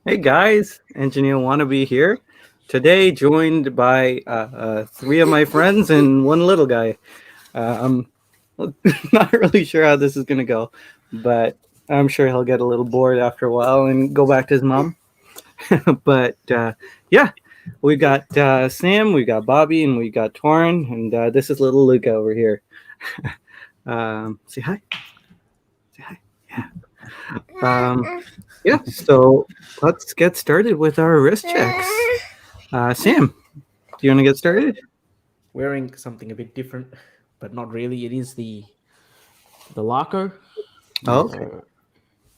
Hey guys, Engineer Wannabe here. Today joined by three of my friends and one little guy. I'm not really sure how this is going to go, but I'm sure he'll get a little bored after a while and go back to his mom. but yeah, we got Sam, we got Bobby, and we got Toran, and this is little Luca over here. Say hi. Say hi. Yeah. Yeah, so let's get started with our wrist checks. Sam, do you want to get started? Wearing something a bit different, but not really. It is the Larco. Oh, okay. So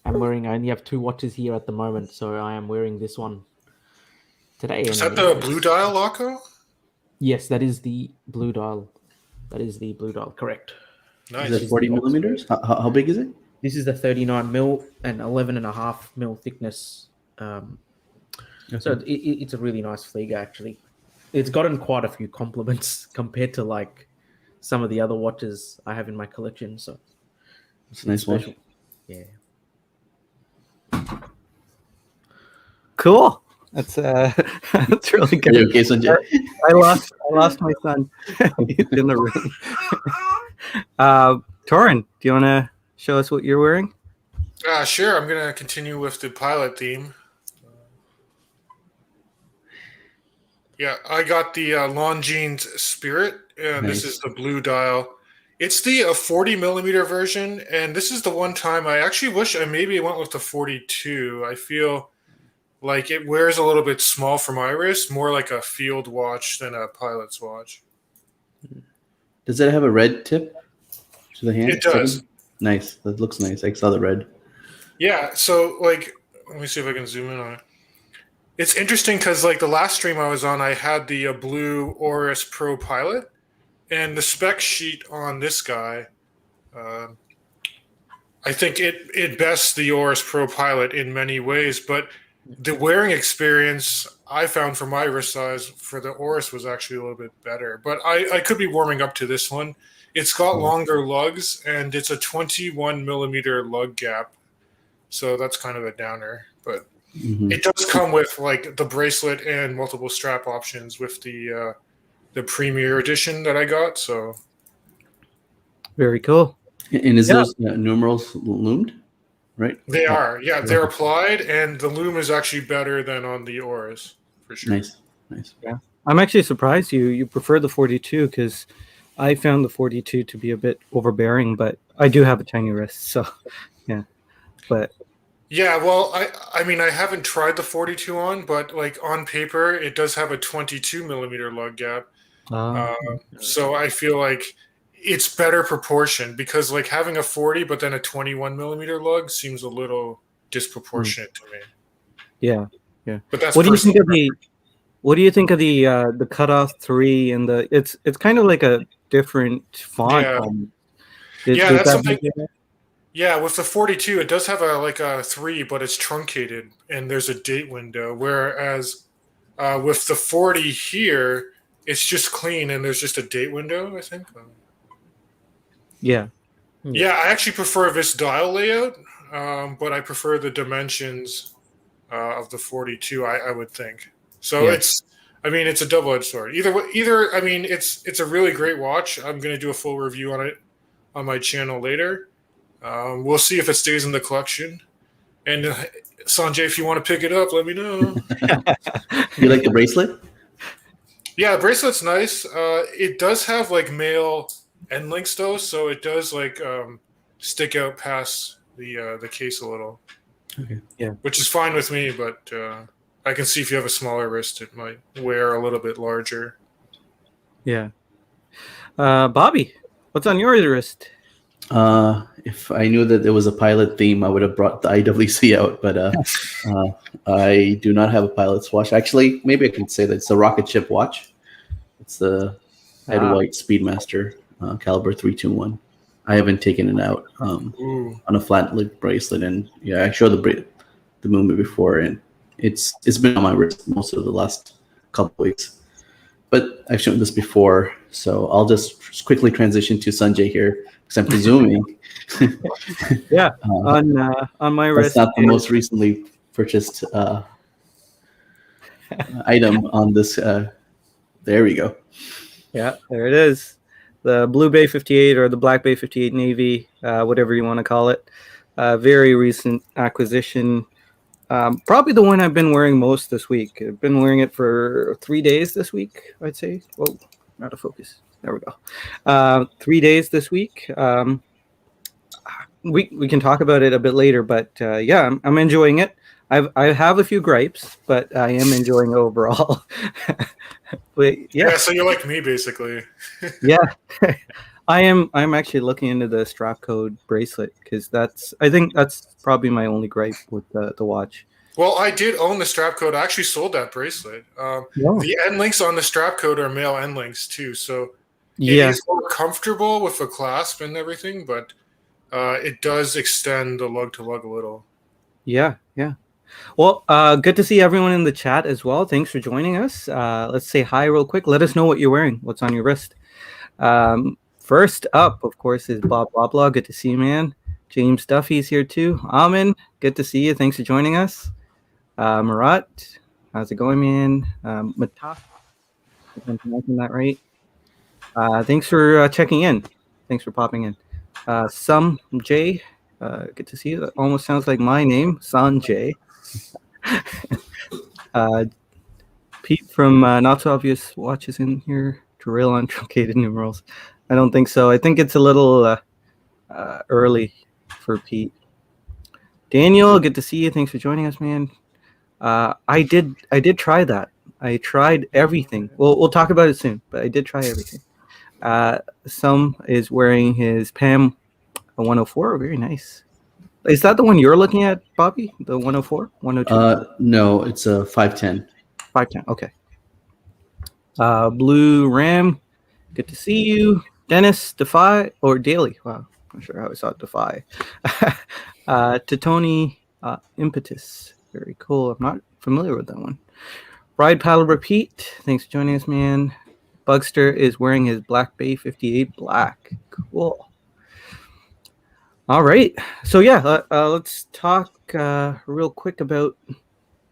I'm wearing. I only have two watches here at the moment, so I am wearing this one today. Is that And the blue dial, Loco? yes, that is the blue dial. That is the blue dial. Correct. Nice. Is it 40 millimeters? How big is it? This is the 39 mil and 11.5 mil thickness. So it's a really nice Flieger, actually. It's gotten quite a few compliments compared to like some of the other watches I have in my collection. So It's a nice watch. Yeah. Cool. That's that's really Are you good. okay, Sanjay? I lost my son. He's in the room. Torin, do you want to show us what you're wearing? Sure. I'm going to continue with the pilot theme. Yeah, I got the Longines Spirit, and Nice. this is the blue dial. It's the 40 millimeter version, and this is the one time I actually wish I maybe went with the 42. I feel like it wears a little bit small for my wrist, more like a field watch than a pilot's watch. Does it have a red tip to the hand? It does. Nice. That looks nice. I saw the red. Yeah, so like, let me see if I can zoom in on it. It's interesting because like the last stream I was on, I had the blue Oris Pro Pilot, and the spec sheet on this guy, I think it bests the Oris Pro Pilot in many ways, but the wearing experience I found for my wrist size for the Oris was actually a little bit better. But I could be warming up to this one. It's got longer lugs, and it's a 21 millimeter lug gap, so that's kind of a downer, but. Mhm. It does come with like the bracelet and multiple strap options with the Premier Edition that I got. So Very cool. And is Yeah. those numerals loomed? Right? they are, yeah, they're applied, and the loom is actually better than on the Oris for sure. Nice. I'm actually surprised you prefer the 42 because I found the 42 to be a bit overbearing, but I do have a tiny wrist, so yeah. But Yeah, well, I mean I haven't tried the 42 on, but like on paper it does have a 22 millimeter lug gap. So I feel like it's better proportion because like having a 40 but then a 21 millimeter lug seems a little disproportionate to me. yeah. But that's What do you think of personal what do you think of the cutoff 3 and the it's kind of like a different font. Yeah. Did Yeah, that's that something- make it- Yeah, with the 42, it does have a 3, but it's truncated, and there's a date window. Whereas with the 40 here, it's just clean, and there's just a date window, I think. Yeah. Yeah, I actually prefer this dial layout, but I prefer the dimensions of the 42, I would think. So Yeah. it's a double-edged sword. I mean, it's a really great watch. I'm going to do a full review on it on my channel later. We'll see if it stays in the collection. And Sanjay, if you want to pick it up, let me know. You like the bracelet? Yeah, the bracelet's nice. It does have like male end links though, so it does like stick out past the case a little. Okay. Yeah. Which is fine with me, but I can see if you have a smaller wrist, it might wear a little bit larger. Yeah. Bobby, what's on your wrist? If I knew that there was a pilot theme, I would have brought the IWC out, but I do not have a pilot's watch. Actually, maybe I can say that it's a rocket ship watch. It's the Head White Speedmaster caliber 321. I haven't taken it out Ooh. on a flat lid bracelet, and yeah, I showed the movement before, and it's been on my wrist most of the last couple weeks. But I've shown this before, so I'll just quickly transition to Sanjay here because I'm presuming Yeah. On my that's wrist. not the most recently purchased item on this. There we go. Yeah, there it is. The Blue Bay 58 or the Black Bay 58 Navy, whatever you want to call it. Very recent acquisition. Probably the one I've been wearing most this week. I've been wearing it for 3 days this week, I'd say. Whoa, out of focus. There we go. 3 days this week. We can talk about it a bit later, but yeah, I'm enjoying it. I have a few gripes, but I am enjoying it overall. But yeah, So you're like me, basically. yeah. I'm actually looking into the strap code bracelet because I think that's probably my only gripe with the watch. Well, I did own the strap code. I actually sold that bracelet. The end links on the strap code are male end links too, so it is more comfortable with the clasp and everything, but it does extend the lug to lug a little. Yeah. Well, good to see everyone in the chat as well. Thanks for joining us. Let's say hi real quick. Let us know what you're wearing. What's on your wrist? First up, of course, is Bob Loblaw. Good to see you, man. James Duffy's here too. Amin, good to see you. Thanks for joining us. Marat, how's it going, man? Mataf, if I'm pronouncing that right. Thanks for checking in. Thanks for popping in. Some J, good to see you. That almost sounds like my name, Sanjay. Pete from Not So Obvious Watches in here to rail on truncated numerals. I don't think so. I think it's a little early for Pete. Daniel, good to see you. Thanks for joining us, man. I did try that. I tried everything. We'll talk about it soon, but I did try everything. Some is wearing his PAM 104. Very nice. Is that the one you're looking at, Bobby? The 104? 102? No, it's a 510. 510. Okay. Blue Ram. Good to see you. Dennis, Defy, or Daily. Wow. I'm not sure how I saw it. Defy. To Tony, Impetus. Very cool. I'm not familiar with that one. Ride Paddle Repeat. Thanks for joining us, man. Bugster is wearing his Black Bay 58 black. Cool. All right. So yeah, let's talk real quick about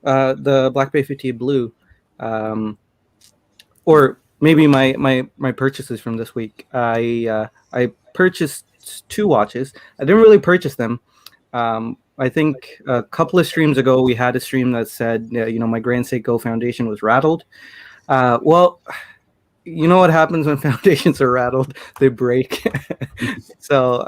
the Black Bay 58 blue, or maybe my purchases from this week. I purchased 2 watches. I didn't really purchase them. I think a couple of streams ago we had a stream that said, my Grand Seiko foundation was rattled. Well, you know what happens when foundations are rattled? They break. So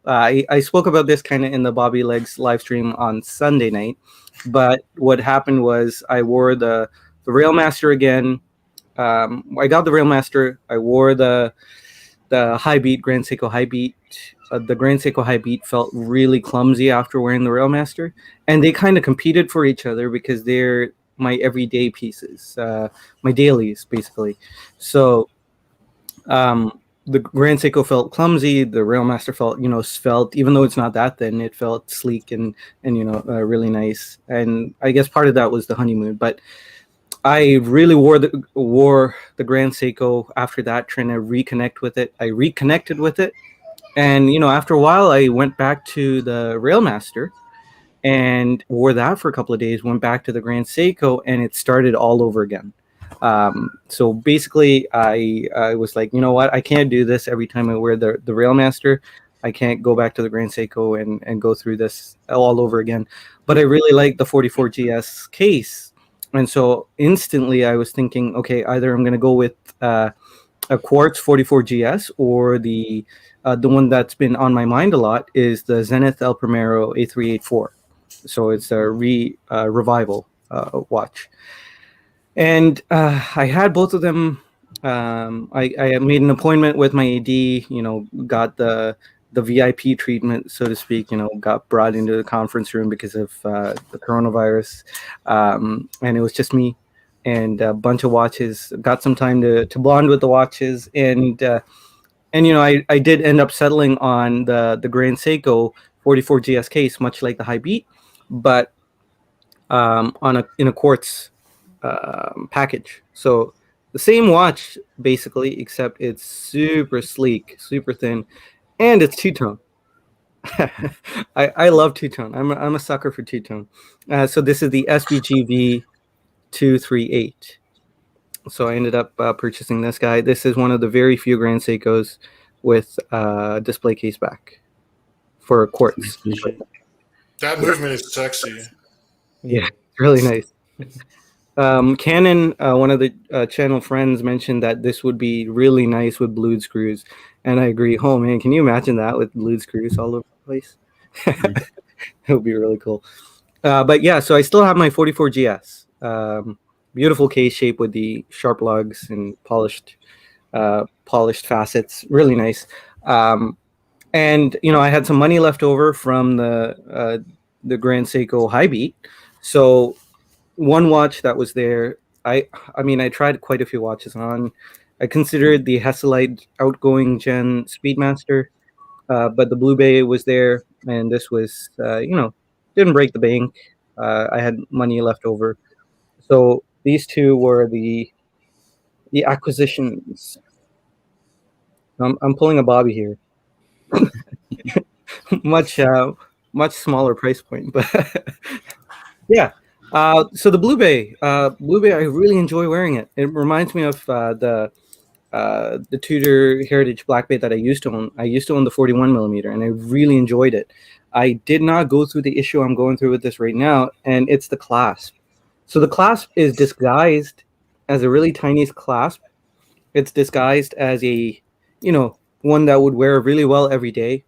I spoke about this kind of in the Bobby Legs live stream on Sunday night. But what happened was I wore the Railmaster again. I got the Railmaster. I wore the High Beat, Grand Seiko High Beat. The Grand Seiko High Beat felt really clumsy after wearing the Railmaster. And they kind of competed for each other because they're my everyday pieces, my dailies, basically. So the Grand Seiko felt clumsy. The Railmaster felt, svelte. Even though it's not that thin, it felt sleek and really nice. And I guess part of that was the honeymoon. But I really wore the Grand Seiko after that, trying to reconnect with it. I reconnected with it. And, after a while, I went back to the Railmaster and wore that for a couple of days, went back to the Grand Seiko, and it started all over again. So basically, I was like, you know what? I can't do this every time I wear the Railmaster. I can't go back to the Grand Seiko and go through this all over again. But I really like the 44GS case. And so instantly I was thinking, okay, either I'm going to go with a quartz 44GS, or the one that's been on my mind a lot is the Zenith El Primero A384. So it's a revival watch. And I had both of them. I made an appointment with my AD, got the VIP treatment, so to speak, got brought into the conference room because of the coronavirus. And it was just me and a bunch of watches. Got some time to bond with the watches. And I did end up settling on the Grand Seiko 44GS case, much like the High Beat, but in a quartz package. So the same watch basically, except it's super sleek, super thin, and it's two-tone. I love two-tone. I'm a sucker for two-tone. So this is the SBGV 238. So I ended up purchasing this guy. This is one of the very few Grand Seikos with display case back for quartz. That movement is sexy. Yeah, it's really nice. Canon, one of the channel friends, mentioned that this would be really nice with blued screws, and I agree. Oh man, can you imagine that with blued screws all over the place? It would be really cool. But yeah, so I still have my 44 GS. Beautiful case shape with the sharp lugs and polished facets. Really nice. And I had some money left over from the Grand Seiko High Beat, so one watch that was there. I mean, I tried quite a few watches on. I considered the Hesalite Outgoing Gen Speedmaster, but the Blue Bay was there, and this was, didn't break the bank. I had money left over, so these two were the acquisitions. I'm pulling a Bobby here. much smaller price point, but yeah. So the Blue Bay, I really enjoy wearing it. It reminds me of the Tudor Heritage Black Bay that I used to own. I used to own the 41 millimeter, and I really enjoyed it. I did not go through the issue I'm going through with this right now, and it's the clasp. So the clasp is disguised as a really tiny clasp. It's disguised as a, one that would wear really well every day.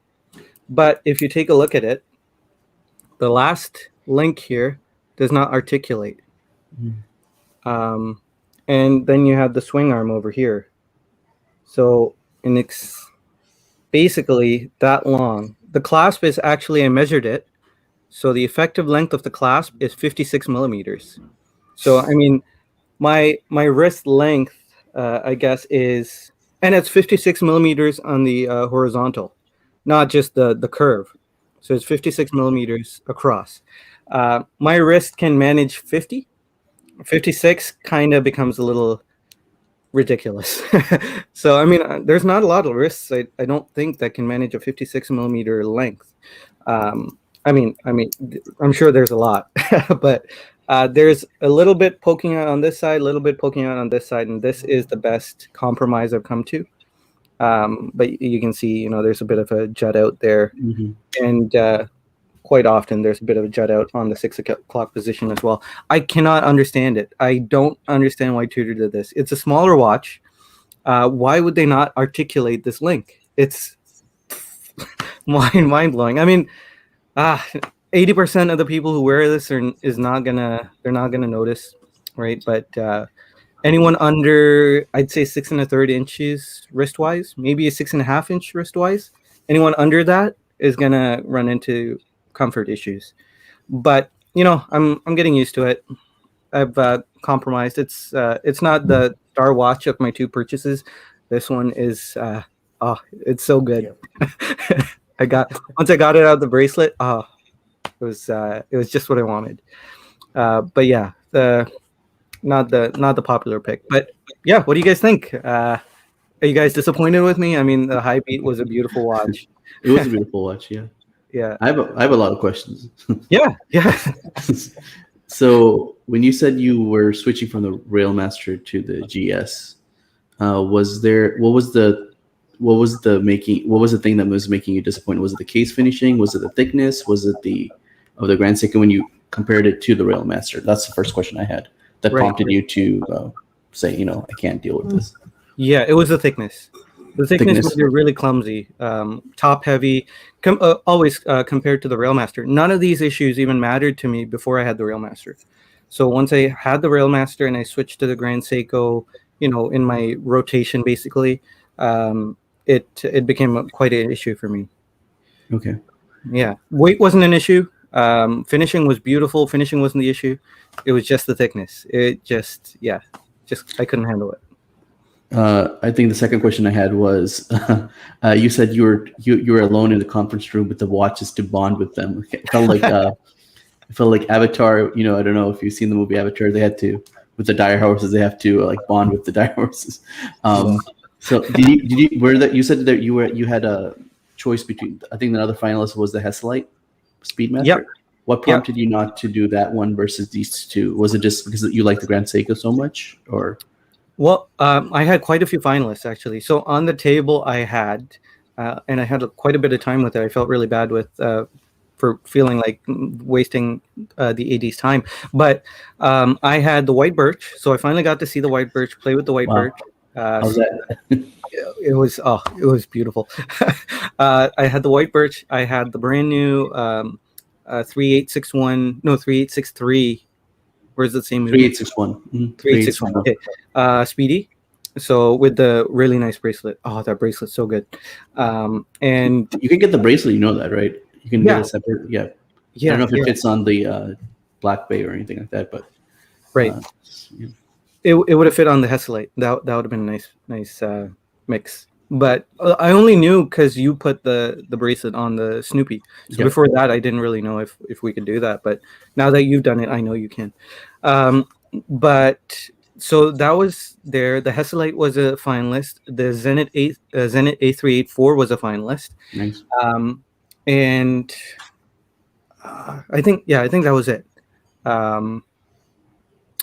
But if you take a look at it, the last link here does not articulate. And then you have the swing arm over here. So it's basically that long. The clasp is actually, I measured it. So the effective length of the clasp is 56 millimeters. So, I mean, my wrist length, I guess, is, and it's 56 millimeters on the horizontal, not just the curve. So it's 56 millimeters across. My wrist can manage 50. 56 kind of becomes a little ridiculous. So, I mean, there's not a lot of wrists, I don't think, that can manage a 56 millimeter length. I mean, I'm sure there's a lot, but there's a little bit poking out on this side, a little bit poking out on this side, and this is the best compromise I've come to. But you can see, there's a bit of a jut out there, and quite often there's a bit of a jut out on the 6 o'clock position as well. I cannot understand it. I don't understand why Tudor did this. It's a smaller watch. Why would they not articulate this link? It's mind blowing. I mean, 80% of the people who wear this they're not gonna notice, right? But anyone under, I'd say 6 1/3 inches wristwise, maybe a 6.5 inch wristwise, anyone under that is gonna run into comfort issues. But I'm getting used to it. I've compromised. It's not the star watch of my two purchases. This one is it's so good. Once I got it out of the bracelet, it was just what I wanted. But yeah, not the popular pick. But yeah, what do you guys think? Are you guys disappointed with me? I mean, the High Beat was a beautiful watch. It was a beautiful watch, yeah. Yeah. I have a lot of questions. Yeah. So when you said you were switching from the Railmaster to the GS, what was the thing that was making you disappointed? Was it the case finishing? Was it the thickness? Was it the Grand Seiko when you compared it to the Railmaster? That's the first question I had that prompted you to say, I can't deal with this. Yeah, it was the thickness. The thickness was really clumsy, top heavy, always compared to the Railmaster. None of these issues even mattered to me before I had the Railmaster. So once I had the Railmaster and I switched to the Grand Seiko, in my rotation, basically, it became quite an issue for me. Okay. Yeah. Weight wasn't an issue. Finishing was beautiful. Finishing wasn't the issue. It was just the thickness. I couldn't handle it. I think the second question I had was, you said you were alone in the conference room with the watches to bond with them. It felt like Avatar. I don't know if you've seen the movie Avatar. They had to, with the dire horses, they have to bond with the dire horses. So did you you said that you had a choice between, I think another finalist was the Hesalite Speedmaster. Yep. What prompted you not to do that one versus these two? Was it just because you like the Grand Seiko so much, or? Well, I had quite a few finalists actually. So on the table, I had, and I had quite a bit of time with it. I felt really bad with for feeling like wasting the AD's time. But I had the white birch, so I finally got to see the white birch, play with the white Wow. birch. How's that? It was beautiful. I had the white birch. I had the brand new 3861, no 3863. Where's the same movie? 3861. 3861. Okay. Speedy. So with the really nice bracelet. Oh, that bracelet's so good. And You can get the bracelet, you know that, right? You can get Yeah. a separate. Yeah. I yeah, don't know if it yeah, fits on the Black Bay or anything like that, but right. yeah. It would have fit on the Hesselite. That would have been a nice mix. But I only knew because you put the bracelet on the Snoopy. So Yeah. before that, I didn't really know if we could do that. But now that you've done it, I know you can. But so that was there. The Hesselite was a finalist. The Zenit A384 was a finalist. Nice. And I think that was it.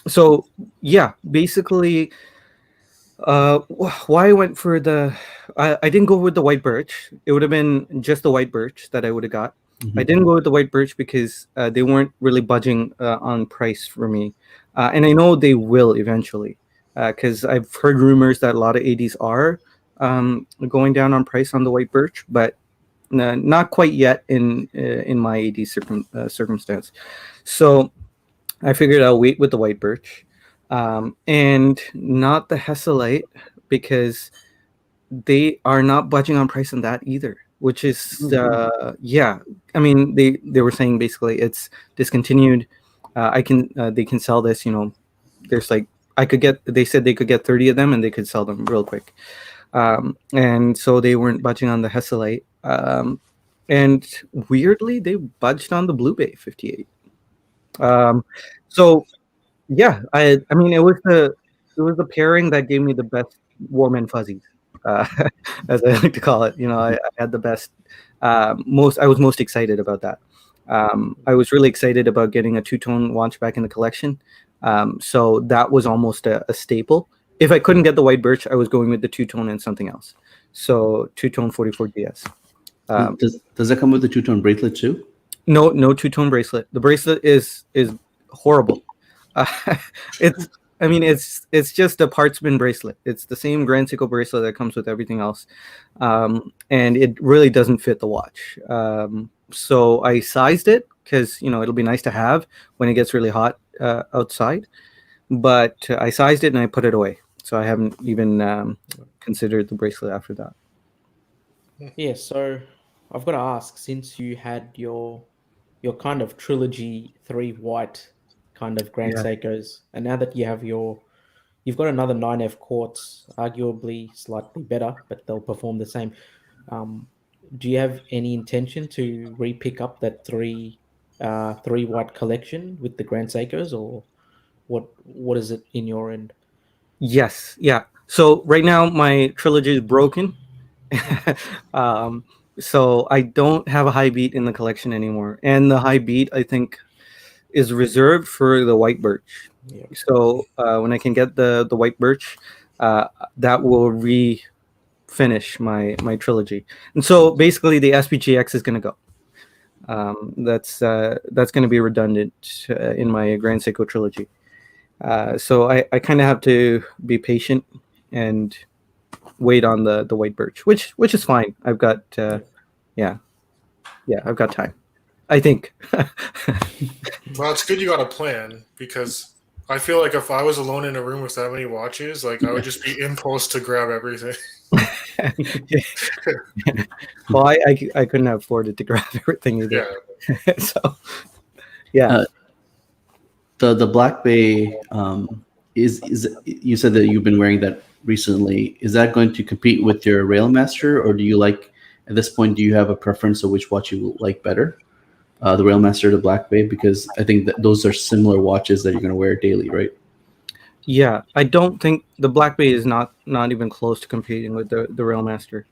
So yeah, basically. Why I went for I didn't go with the white birch. It would have been just the white birch that I would have got. Mhm. I didn't go with the white birch because they weren't really budging on price for me, and I know they will eventually, because I've heard rumors that a lot of ADs are going down on price on the white birch, but not quite yet in my AD circumstance. So I figured I'll wait with the white birch, and not the Hesselite because they are not budging on price on that either. Which is yeah. I mean they were saying basically it's discontinued. They can sell this. There's like They said they could get 30 of them and they could sell them real quick. And so they weren't budging on the Hesselite. And weirdly they budged on the Blue Bay 58. So yeah, I mean it was the pairing that gave me the best warm and fuzzies, as I like to call it. I had the best, I was most excited about that. I was really excited about getting a two-tone watch back in the collection. So that was almost a staple. If I couldn't get the white birch, I was going with the two-tone and something else. So two-tone 44 DS. Does that come with the two-tone bracelet too? No two-tone bracelet. The bracelet is horrible. It's it's just a partsman bracelet. It's the same Grand Seiko bracelet that comes with everything else, and it really doesn't fit the watch. So I sized it because it'll be nice to have when it gets really hot outside. But I sized it and I put it away. So I haven't even considered the bracelet after that. Yeah, so I've got to ask, since you had your kind of trilogy 3 white kind of Grand Yeah. Seikos, and now that you've got another 9F quartz, arguably slightly better, but they'll perform the same. Do you have any intention to re-pick up that three white collection with the Grand Seikos, or what is it in your end? Yes, yeah. So right now my trilogy is broken. So I don't have a high beat in the collection anymore, and the high beat I think is reserved for the white birch. Yeah. So when I can get the white birch, that will finish my trilogy. And so basically the SPGX is going to go. That's going to be redundant in my Grand Seiko trilogy. So I kind of have to be patient and wait on the white birch, which is fine. I've got I've got time, I think. Well, it's good you got a plan, because I feel like if I was alone in a room with that many watches, like I would just be impulse to grab everything. Well, I couldn't have afforded to grab everything either. Yeah. So yeah. The Black Bay is you said that you've been wearing that recently. Is that going to compete with your Railmaster, or do you like, at this point, do you have a preference of which watch you like better? The Railmaster or the Black Bay? Because I think that those are similar watches that you're going to wear daily, right? Yeah, I don't think the Black Bay is not even close to competing with the Railmaster.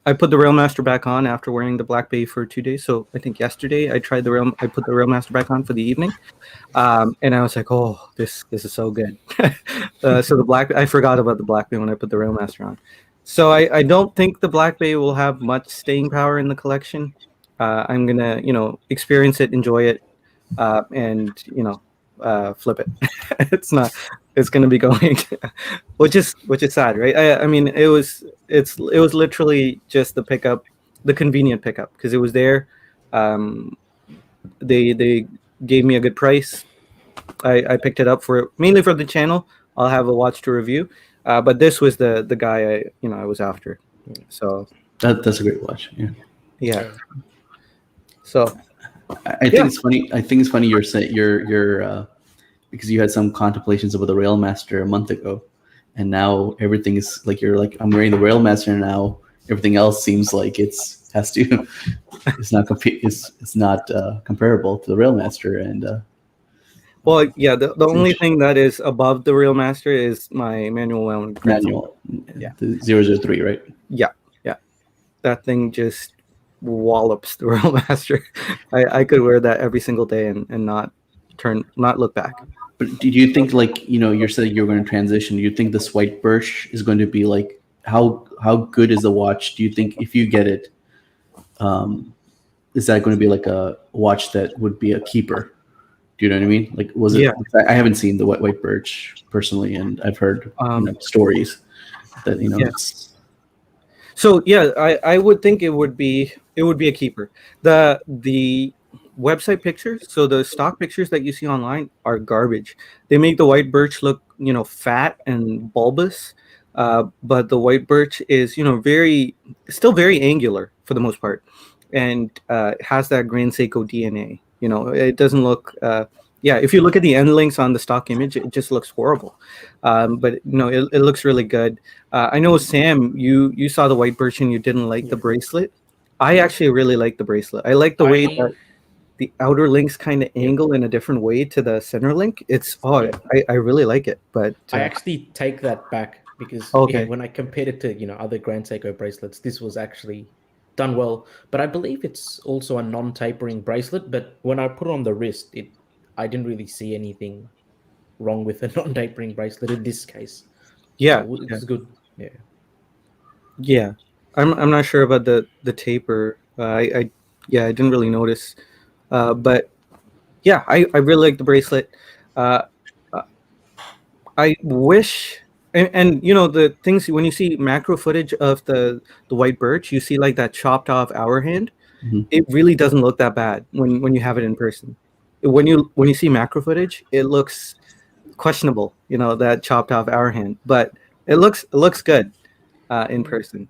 I put the Railmaster back on after wearing the Black Bay for 2 days. So I think yesterday I tried I put the Railmaster back on for the evening, and I was like, oh, this is so good. So I forgot about the Black Bay when I put the Railmaster on. So I don't think the Black Bay will have much staying power in the collection. I'm gonna experience it, enjoy it, and flip it. It's gonna be going, which is sad, right? I mean, it was literally just the convenient pickup, because it was there. They gave me a good price. I picked it up mainly for the channel. I'll have a watch to review, but this was the guy I was after. So that's a great watch. Yeah. So I think it's funny. I think it's funny you're saying you're because you had some contemplations about the Railmaster a month ago, and now everything is like I'm wearing the Railmaster now. Everything else seems like it's not comparable to the Railmaster. And well, yeah, the only thing that is above the Railmaster is my manual wound. Yeah, the 003, right? Yeah, that thing just wallops the Railmaster. I could wear that every single day and not look back. But do you think, you're saying you're going to transition? Do you think this white birch is going to be like how good is the watch? Do you think if you get it, is that going to be like a watch that would be a keeper? Do you know what I mean? Like, was it? Yeah. I haven't seen the white birch personally, and I've heard stories that It's, so yeah, I would think it would be a keeper. The website pictures, so the stock pictures that you see online are garbage. They make the white birch look fat and bulbous, but the white birch is still very angular for the most part, and has that Grand Seiko DNA. It doesn't look. If you look at the end links on the stock image, it just looks horrible. But it looks really good. I know, Sam, you saw the white birch and you didn't like the bracelet. I actually really like the bracelet. I like the way that the outer links kind of angle in a different way to the center link. I really like it. But I actually take that back, because when I compared it to other Grand Seiko bracelets, this was actually done well. But I believe it's also a non-tapering bracelet. But when I put it on the wrist, I didn't really see anything wrong with a non-tapering bracelet in this case. Yeah, so it's good. Yeah, I'm not sure about the taper. I didn't really notice. But yeah, I really like the bracelet. I wish, and the things, when you see macro footage of the white birch, you see like that chopped off hour hand. Mm-hmm. It really doesn't look that bad when you have it in person. When you see macro footage, it looks questionable, that chopped off hour hand, but it looks good in person.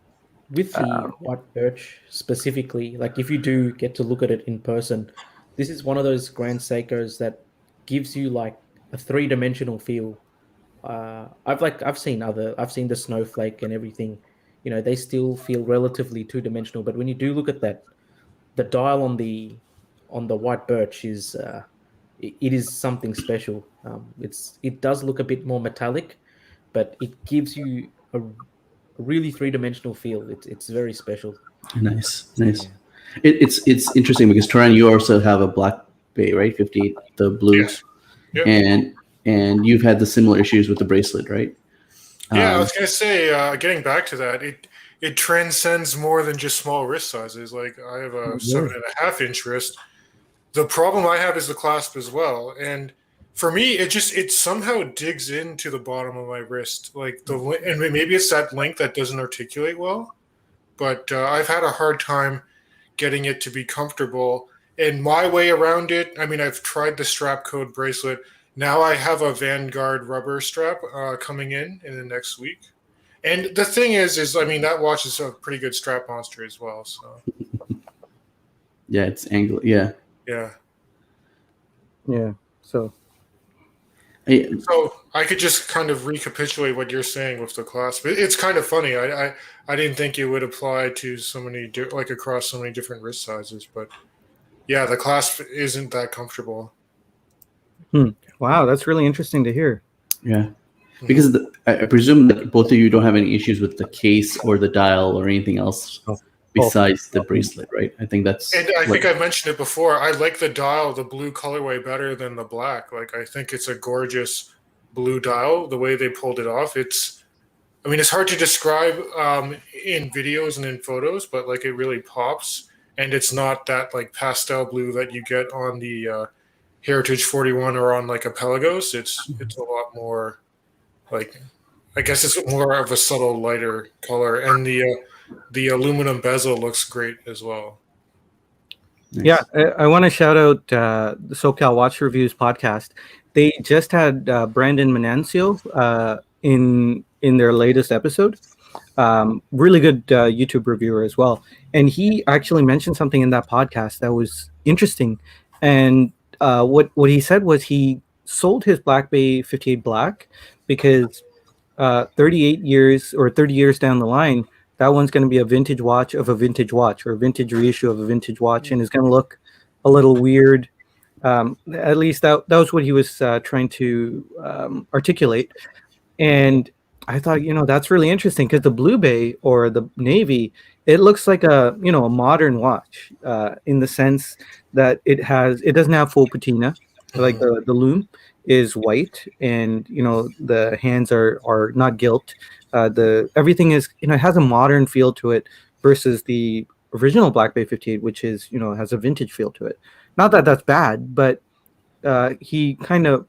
With the white birch specifically, like if you do get to look at it in person, this is one of those Grand Seikos that gives you like a three-dimensional feel. I've seen the snowflake and everything. They still feel relatively two-dimensional, but when you do look at that, the dial on the white birch is it is something special. It does look a bit more metallic, but it gives you a really three-dimensional feel. It's very special. Nice. Yeah. It's interesting because, Toran, you also have a Black Bay, right? 58, the blues. Yeah. Yep. And you've had the similar issues with the bracelet, right? Yeah, I was gonna say, getting back to that, it transcends more than just small wrist sizes. Like, I have a 7.5-inch wrist. The problem I have is the clasp as well, and for me, it somehow digs into the bottom of my wrist, like and maybe it's that link that doesn't articulate well. But I've had a hard time getting it to be comfortable. And my way around it, I mean, I've tried the strap code bracelet. Now I have a Vanguard rubber strap coming in the next week. And the thing is I mean, that watch is a pretty good strap monster as well. So yeah, it's angle. Yeah. So I could just kind of recapitulate what you're saying with the clasp. It's kind of funny. I didn't think it would apply to so many across so many different wrist sizes, but yeah, the clasp isn't that comfortable. Wow, that's really interesting to hear. Yeah. Because I presume that both of you don't have any issues with the case or the dial or anything else Oh. besides the bracelet, right? I think that's. And I think I've mentioned it before. I like the dial, the blue colorway, better than the black. Like, I think it's a gorgeous blue dial. The way they pulled it off, I mean, it's hard to describe in videos and in photos, but like it really pops. And it's not that like pastel blue that you get on the Heritage 41 or on like a Pelagos. It's a lot more like, I guess it's more of a subtle lighter color, and the aluminum bezel looks great as well. Nice. Yeah, I want to shout out the SoCal Watch Reviews podcast. They just had Brandon Menancio in their latest episode. Really good YouTube reviewer as well, and he actually mentioned something in that podcast that was interesting. And what he said was he sold his Black Bay 58 Black because 38 years or 30 years down the line, that one's going to be a vintage watch of a vintage watch or a vintage reissue of a vintage watch, and it's going to look a little weird. At least that was what he was trying to articulate. And I thought, that's really interesting because the Blue Bay or the Navy, it looks like a modern watch in the sense that it doesn't have full patina, like the loom is white, and the hands are not gilt. Everything is it has a modern feel to it versus the original Black Bay 58, which is has a vintage feel to it. Not that that's bad, but he kind of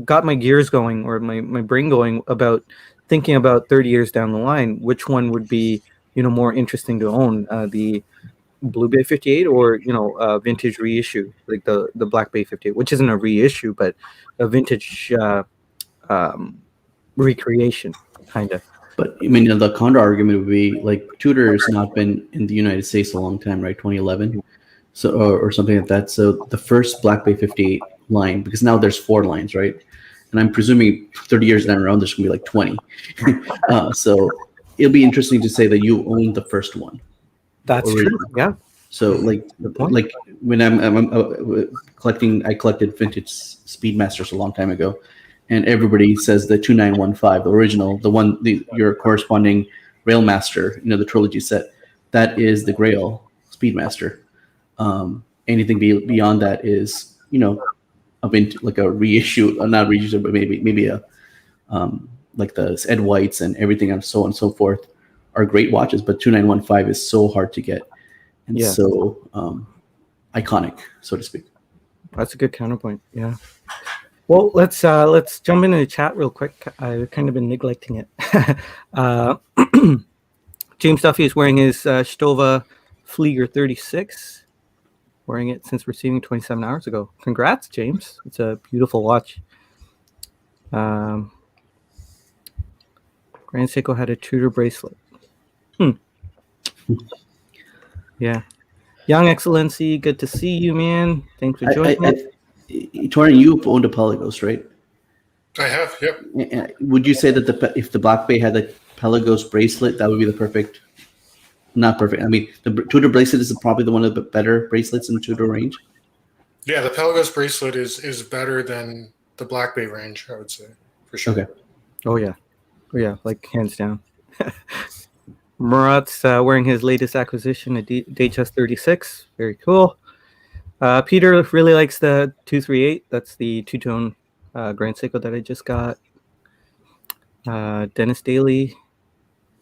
got my gears going or my brain going about thinking about 30 years down the line, which one would be more interesting to own, the Blue Bay 58 or a vintage reissue like the Black Bay 58, which isn't a reissue but a vintage recreation kind of. But I mean, the counter argument would be like Tudor has not been in the United States a long time, right? 2011, so or something like that. So the first Black Bay 58 line, because now there's 4 lines, right? And I'm presuming 30 years down the road, there's gonna be like 20. So it'll be interesting to say that you own the first one. That's true. Yeah. So like when I'm collecting, I collected vintage Speedmasters a long time ago, and everybody says the 2915, the original, the one, your corresponding Railmaster, the trilogy set, that is the Grail Speedmaster. Anything beyond that is like a reissue, not reissue, but maybe a like the Ed Whites and everything and so on and so forth are great watches, but 2915 is so hard to get and so iconic, so to speak. That's a good counterpoint. Yeah. Well, let's jump into the chat real quick. I've kind of been neglecting it. James Duffy is wearing his Stova Flieger 36. Wearing it since receiving 27 hours ago. Congrats, James. It's a beautiful watch. Grand Seiko had a Tudor bracelet. Yeah. Young Excellency, good to see you, man. Thanks for joining us. Toran, you've owned a Pelagos, right? I have, yep. Would you say that if the Black Bay had the Pelagos bracelet, that would be the perfect? Not perfect. I mean, the Tudor bracelet is probably one of the better bracelets in the Tudor range. Yeah, the Pelagos bracelet is better than the Black Bay range, I would say, for sure. Okay. Oh yeah, like hands down. Murat's wearing his latest acquisition, a DHS 36. Very cool. Peter really likes the 238. That's the two-tone Grand Seiko that I just got. Dennis Daly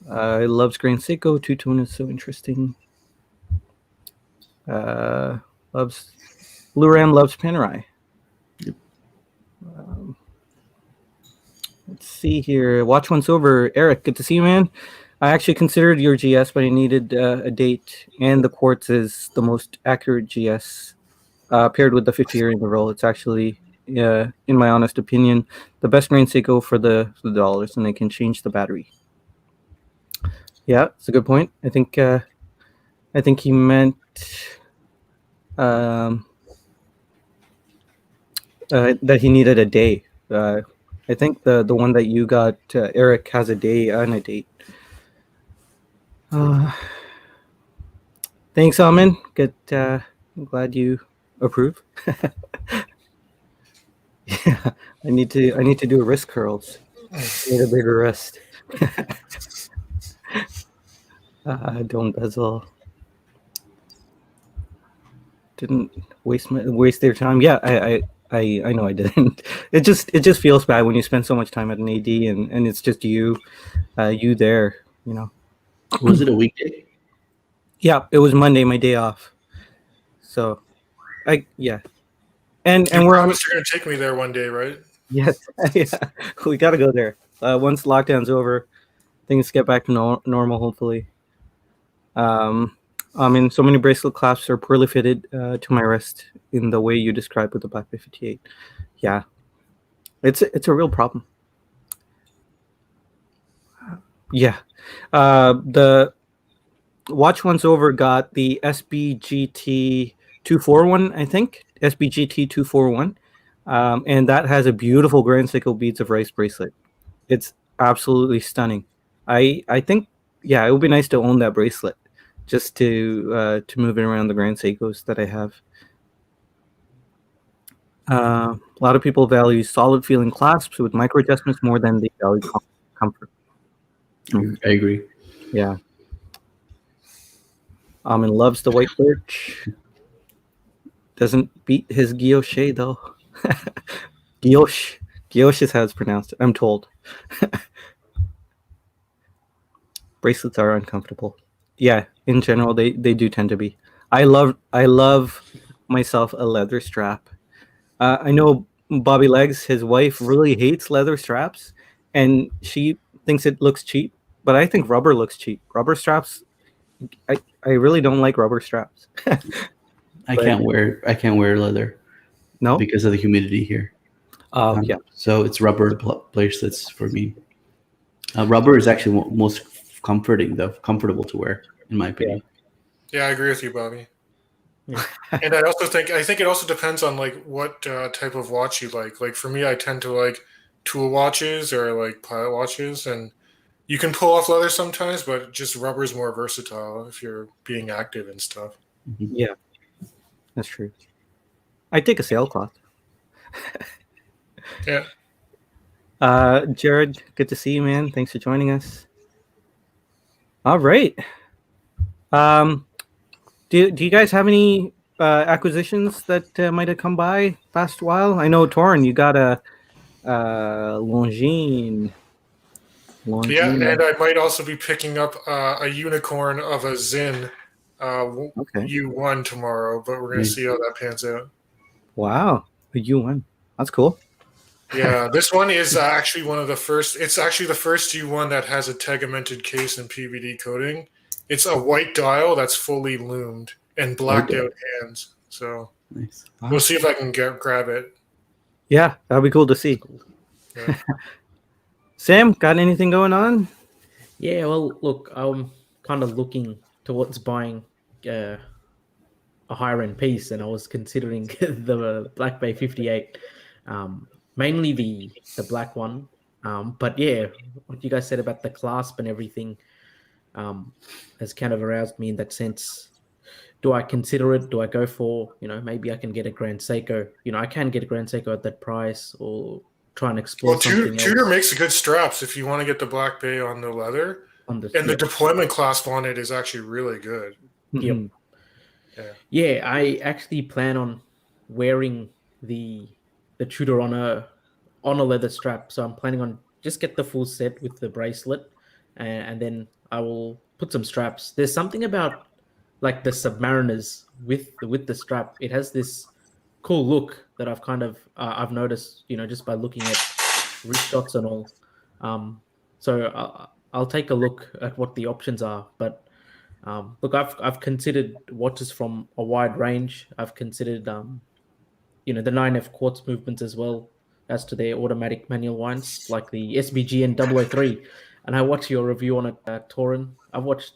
loves Grand Seiko. Two-tone is so interesting. Luram loves Panerai. Yep. Let's see here. Watch Once Over. Eric, good to see you, man. I actually considered your GS, but I needed a date, and the quartz is the most accurate GS paired with the 50-year in the roll. It's actually, in my honest opinion, the best Grand Seiko for the dollars, and they can change the battery. Yeah, it's a good point. I think he meant that he needed a day. I think the one that you got, Eric, has a day and a date. Thanks, Alman. Good. I'm glad you approve. Yeah, I need to do wrist curls. Need a bigger wrist. Don't bezel. Didn't waste their time. Yeah, I know I didn't. It just feels bad when you spend so much time at an AD and it's just you there. You know. Was it a weekday? Yeah, it was Monday, my day off. So, and You we're on. promised you're going to take me there one day, right? Yes, yeah, we got to go there. Once lockdown's over, things get back to normal. Hopefully. So many bracelet clasps are poorly fitted to my wrist in the way you described with the Black Bay 58. Yeah, it's a real problem. Yeah, the watch once over got the SBGT 241, I think SBGT 241, and that has a beautiful Grand Seiko beads of rice bracelet. It's absolutely stunning. I think it would be nice to own that bracelet, just to move it around the Grand Seikos that I have. A lot of people value solid feeling clasps with micro adjustments more than they value comfort. I agree. Yeah. Amin loves the white birch. Doesn't beat his guilloche though. Guilloche. Guilloche is how it's pronounced, I'm told. Bracelets are uncomfortable. Yeah, in general they do tend to be. I love myself a leather strap. I know Bobby Legs, his wife, really hates leather straps, and she thinks it looks cheap. But I think rubber looks cheap. Rubber straps, I really don't like rubber straps. I can't wear leather. No, because of the humidity here. Yeah. So it's rubber bracelets for me. Rubber is actually most comfortable to wear, in my opinion. Yeah, I agree with you, Bobby. Yeah. And I think it also depends on like what type of watch you like. Like for me, I tend to like tool watches or like pilot watches, and you can pull off leather sometimes, but just rubber is more versatile if you're being active and stuff. Mm-hmm. Yeah, that's true. I take a sailcloth. Yeah. Jared, good to see you, man. Thanks for joining us. All right. Do you guys have any acquisitions that might have come by past while? I know, Toran, you got a Longines. Yeah, and I might also be picking up a unicorn of a Zin U1 tomorrow, but we're going to see how that pans out. Wow, a U1. That's cool. Yeah, this one is actually one of the first. It's actually the first U1 that has a tegamented case and PVD coating. It's a white dial that's fully loomed and blacked out hands. So nice. We'll see if I can grab it. Yeah, that'd be cool to see. Yeah. Sam, got anything going on? Yeah, well, look, I'm kind of looking towards buying a higher end piece, and I was considering the Black Bay 58, mainly the black one. But yeah, what you guys said about the clasp and everything has kind of aroused me in that sense. Do I consider it? Do I go for, maybe I can get a Grand Seiko? I can get a Grand Seiko at that price, or try and explore something else. Tudor makes good straps if you want to get the Black Bay on the leather. The deployment clasp on it is actually really good. Yep. Yeah, I actually plan on wearing the Tudor on a leather strap. So I'm planning on just get the full set with the bracelet, and then I will put some straps. There's something about like the Submariners with the strap. It has this cool look that I've kind of I've noticed, just by looking at wrist shots and all. So I'll take a look at what the options are. But look, I've considered watches from a wide range. I've considered the 9F quartz movements as well as to their automatic manual winds, like the SBGN 003. And I watched your review on it, Toran. I've watched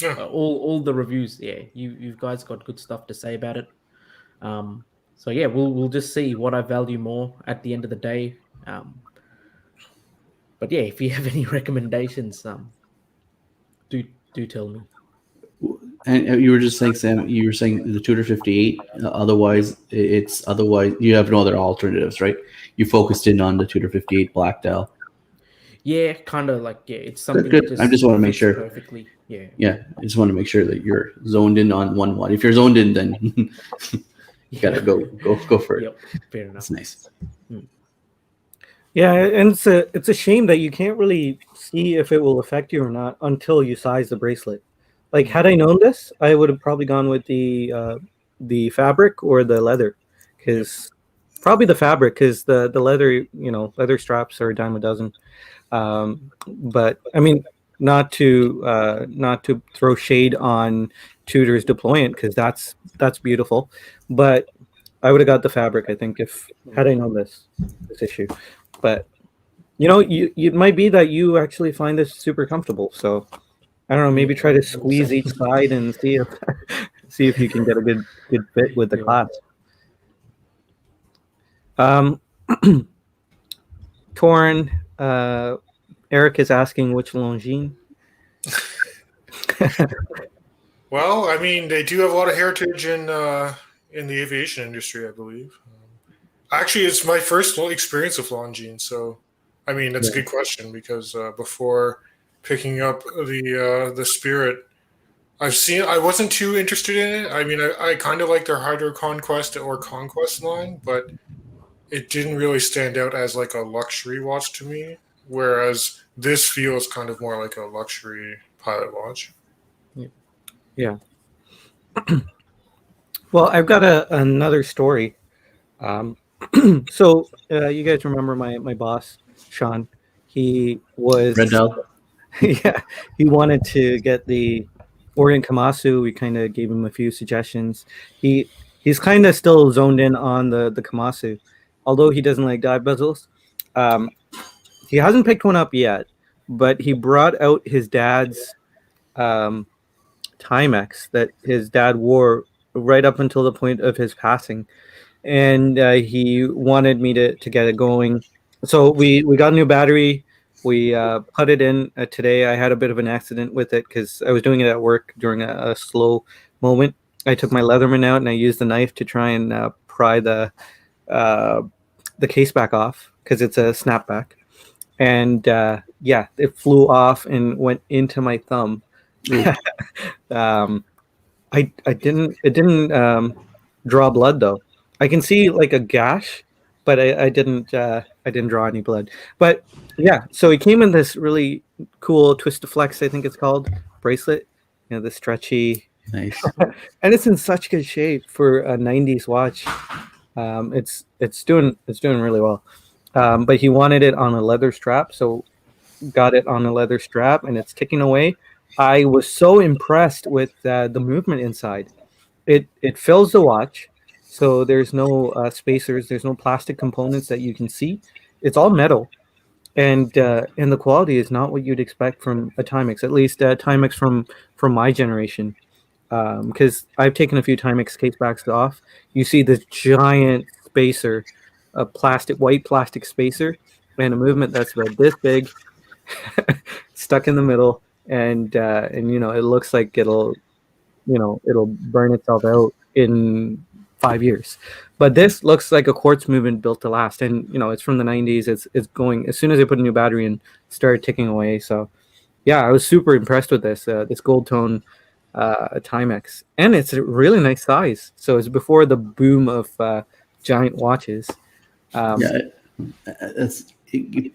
all the reviews. Yeah, you guys got good stuff to say about it. So yeah, we'll just see what I value more at the end of the day. But yeah, if you have any recommendations, do tell me. And you were just saying, Sam, you were saying the Tudor 58. Otherwise you have no other alternatives, right? You focused in on the Tudor 58 black dial. Yeah, kind of like it's something Good. that I just want to make fits sure. perfectly. Yeah. Yeah, I just want to make sure that you're zoned in on one watch. If you're zoned in, then you gotta go for it. Yep. Fair enough. That's nice. Yeah, and it's a shame that you can't really see if it will affect you or not until you size the bracelet. Like, had I known this, I would have probably gone with the fabric or the leather, because probably the fabric, because the leather, leather straps are a dime a dozen. But I mean, not to throw shade on Tudor's deployment, because that's beautiful, but I would have got the fabric, I think, if had I known this issue. But you it might be that you actually find this super comfortable. So I don't know, maybe try to squeeze each side and see if see if you can get a good fit with the Yeah. class. Toran, Eric is asking which Longines. Well, I mean, they do have a lot of heritage in the aviation industry, I believe. Actually, it's my first experience with Longines, so I mean, that's a good question because before picking up the Spirit, I wasn't too interested in it. I mean, I kind of like their Hydro Conquest or Conquest line, but it didn't really stand out as like a luxury watch to me. Whereas this feels kind of more like a luxury pilot watch. Yeah. Well, I've got another story. So you guys remember my boss, Sean? He was Red Dial. yeah, he wanted to get the Orient Kamasu. We kind of gave him a few suggestions. He's kind of still zoned in on the Kamasu, although he doesn't like dive bezels. Um, he hasn't picked one up yet, but he brought out his dad's Timex that his dad wore right up until the point of his passing, and he wanted me to get it going. So we got a new battery. We put it in today. I had a bit of an accident with it because I was doing it at work during a slow moment. I took my Leatherman out and I used the knife to try and pry the case back off because it's a snapback, and it flew off and went into my thumb. I didn't it didn't draw blood though. I can see like a gash, but I didn't draw any blood. But yeah, so he came in this really cool twist to flex, I think it's called, bracelet. The stretchy, Nice. and it's in such good shape for a '90s watch. It's doing really well. But he wanted it on a leather strap, so got it on a leather strap, and it's ticking away. I was so impressed with the movement inside. It fills the watch, so there's no spacers, there's no plastic components that you can see. It's all metal, and the quality is not what you'd expect from a Timex, at least Timex from my generation. Because I've taken a few Timex case backs off. You see this giant spacer, a white plastic spacer, and a movement that's about this big, stuck in the middle, and it looks like it'll burn itself out in 5 years. But this looks like a quartz movement built to last, and it's from the '90s. It's going as soon as I put a new battery in, started ticking away. So yeah, I was super impressed with this gold tone Timex, and it's a really nice size. So it's before the boom of giant watches. It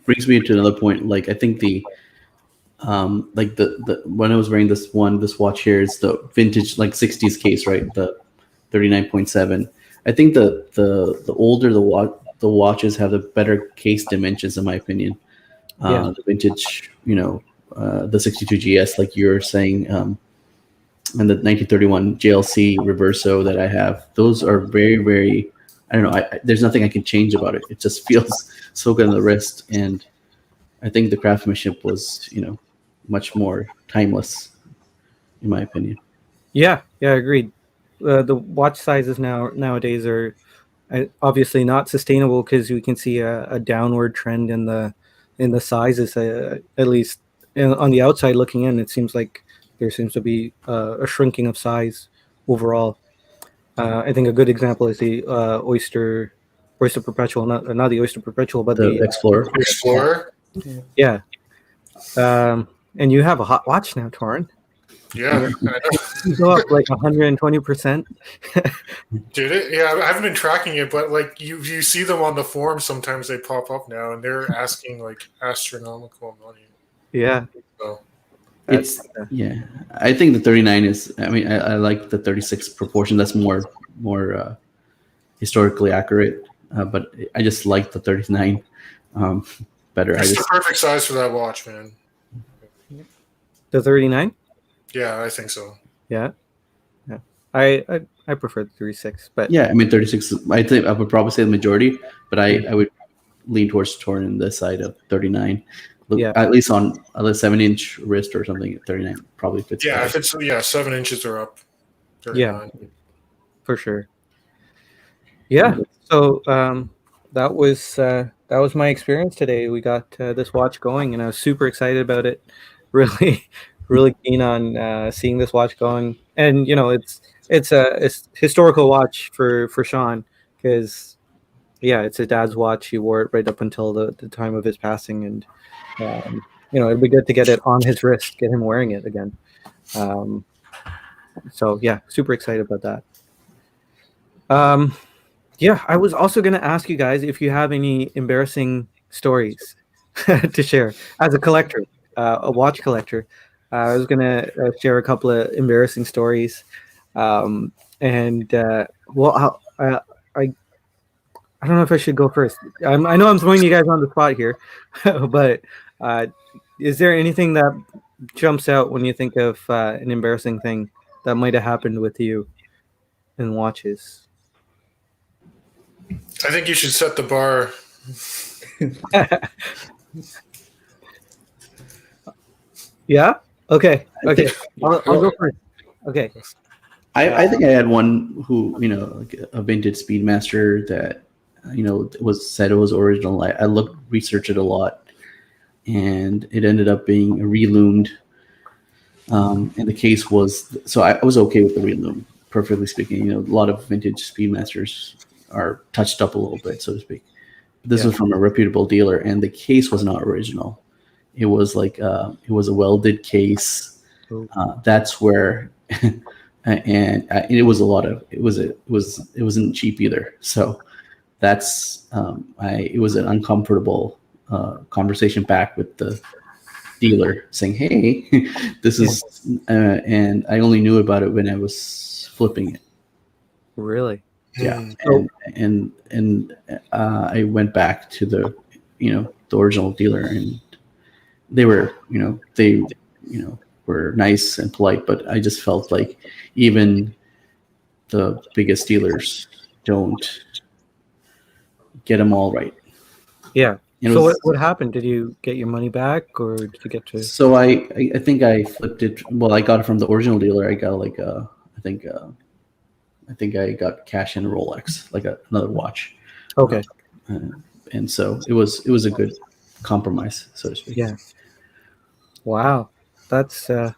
brings me to another point. Like I think like the when I was wearing this watch here is the vintage like 60s case, right? The 39.7. I think the older the watches have the better case dimensions in my opinion. The vintage, the 62 GS like you're saying, and the 1931 JLC Reverso that I have, those are very, very, I don't know, there's nothing I can change about it. It just feels so good on the wrist, and I think the craftsmanship was, much more timeless, in my opinion. Yeah, agreed. The watch sizes nowadays are obviously not sustainable because we can see a downward trend in the sizes. At least on the outside looking in, it seems like there seems to be a shrinking of size overall. I think a good example is the Oyster Perpetual, not the Oyster Perpetual, but The Explorer. Explorer. Yeah, And you have a hot watch now, Toran. Yeah, You go up like 120%. did it? Yeah, I haven't been tracking it, but like you see them on the forum. Sometimes they pop up now, and they're asking like astronomical money. Yeah. So It's I think the 39 is. I mean, I like the 36 proportion. That's more historically accurate. But I just like the 39 better. it's the perfect size for that watch, man. The 39? Yeah, I think so. Yeah. I prefer the 36, but yeah, I mean 36. I think I would probably say the majority, but I would lean towards Toran in the side of 39. Yeah. At least on a 7-inch wrist or something. 39 probably fits. Yeah, better. if it's 7 inches or up. 39. Yeah, for sure. Yeah. So that was my experience today. We got this watch going, and I was super excited about it. Really, really keen on seeing this watch going. And it's a historical watch for Sean because it's his dad's watch. He wore it right up until the time of his passing, and it'd be good to get it on his wrist, get him wearing it again. So yeah, super excited about that. Yeah, I was also going to ask you guys if you have any embarrassing stories to share as a collector, a watch collector. I was going to share a couple of embarrassing stories, well, I don't know if I should go first. I know I'm throwing you guys on the spot here, but is there anything that jumps out when you think of an embarrassing thing that might have happened with you in watches? I think you should set the bar. Yeah. Okay. I'll go first. Okay. I think I had one who like a vintage Speedmaster that was said it was original. I researched it a lot, and it ended up being reloomed. And the case was I was okay with the reloom. Perfectly speaking, a lot of vintage Speedmasters are touched up a little bit, so to speak. This was from a reputable dealer, and the case was not original. It was like it was a welded case. That's where, and it was a lot of it wasn't cheap either. So that's it was an uncomfortable conversation back with the dealer saying, "Hey, this is," and I only knew about it when I was flipping it. Really? Yeah, and I went back to the the original dealer, and they were were nice and polite, but I just felt like even the biggest dealers don't get them all right. Yeah. So what happened? Did you get your money back, or did you get to? So I think I flipped it. Well, I got it from the original dealer. I got like I think I got cash in Rolex, like another watch. Okay. And so it was a good compromise, so to speak. Yeah. Wow. That's I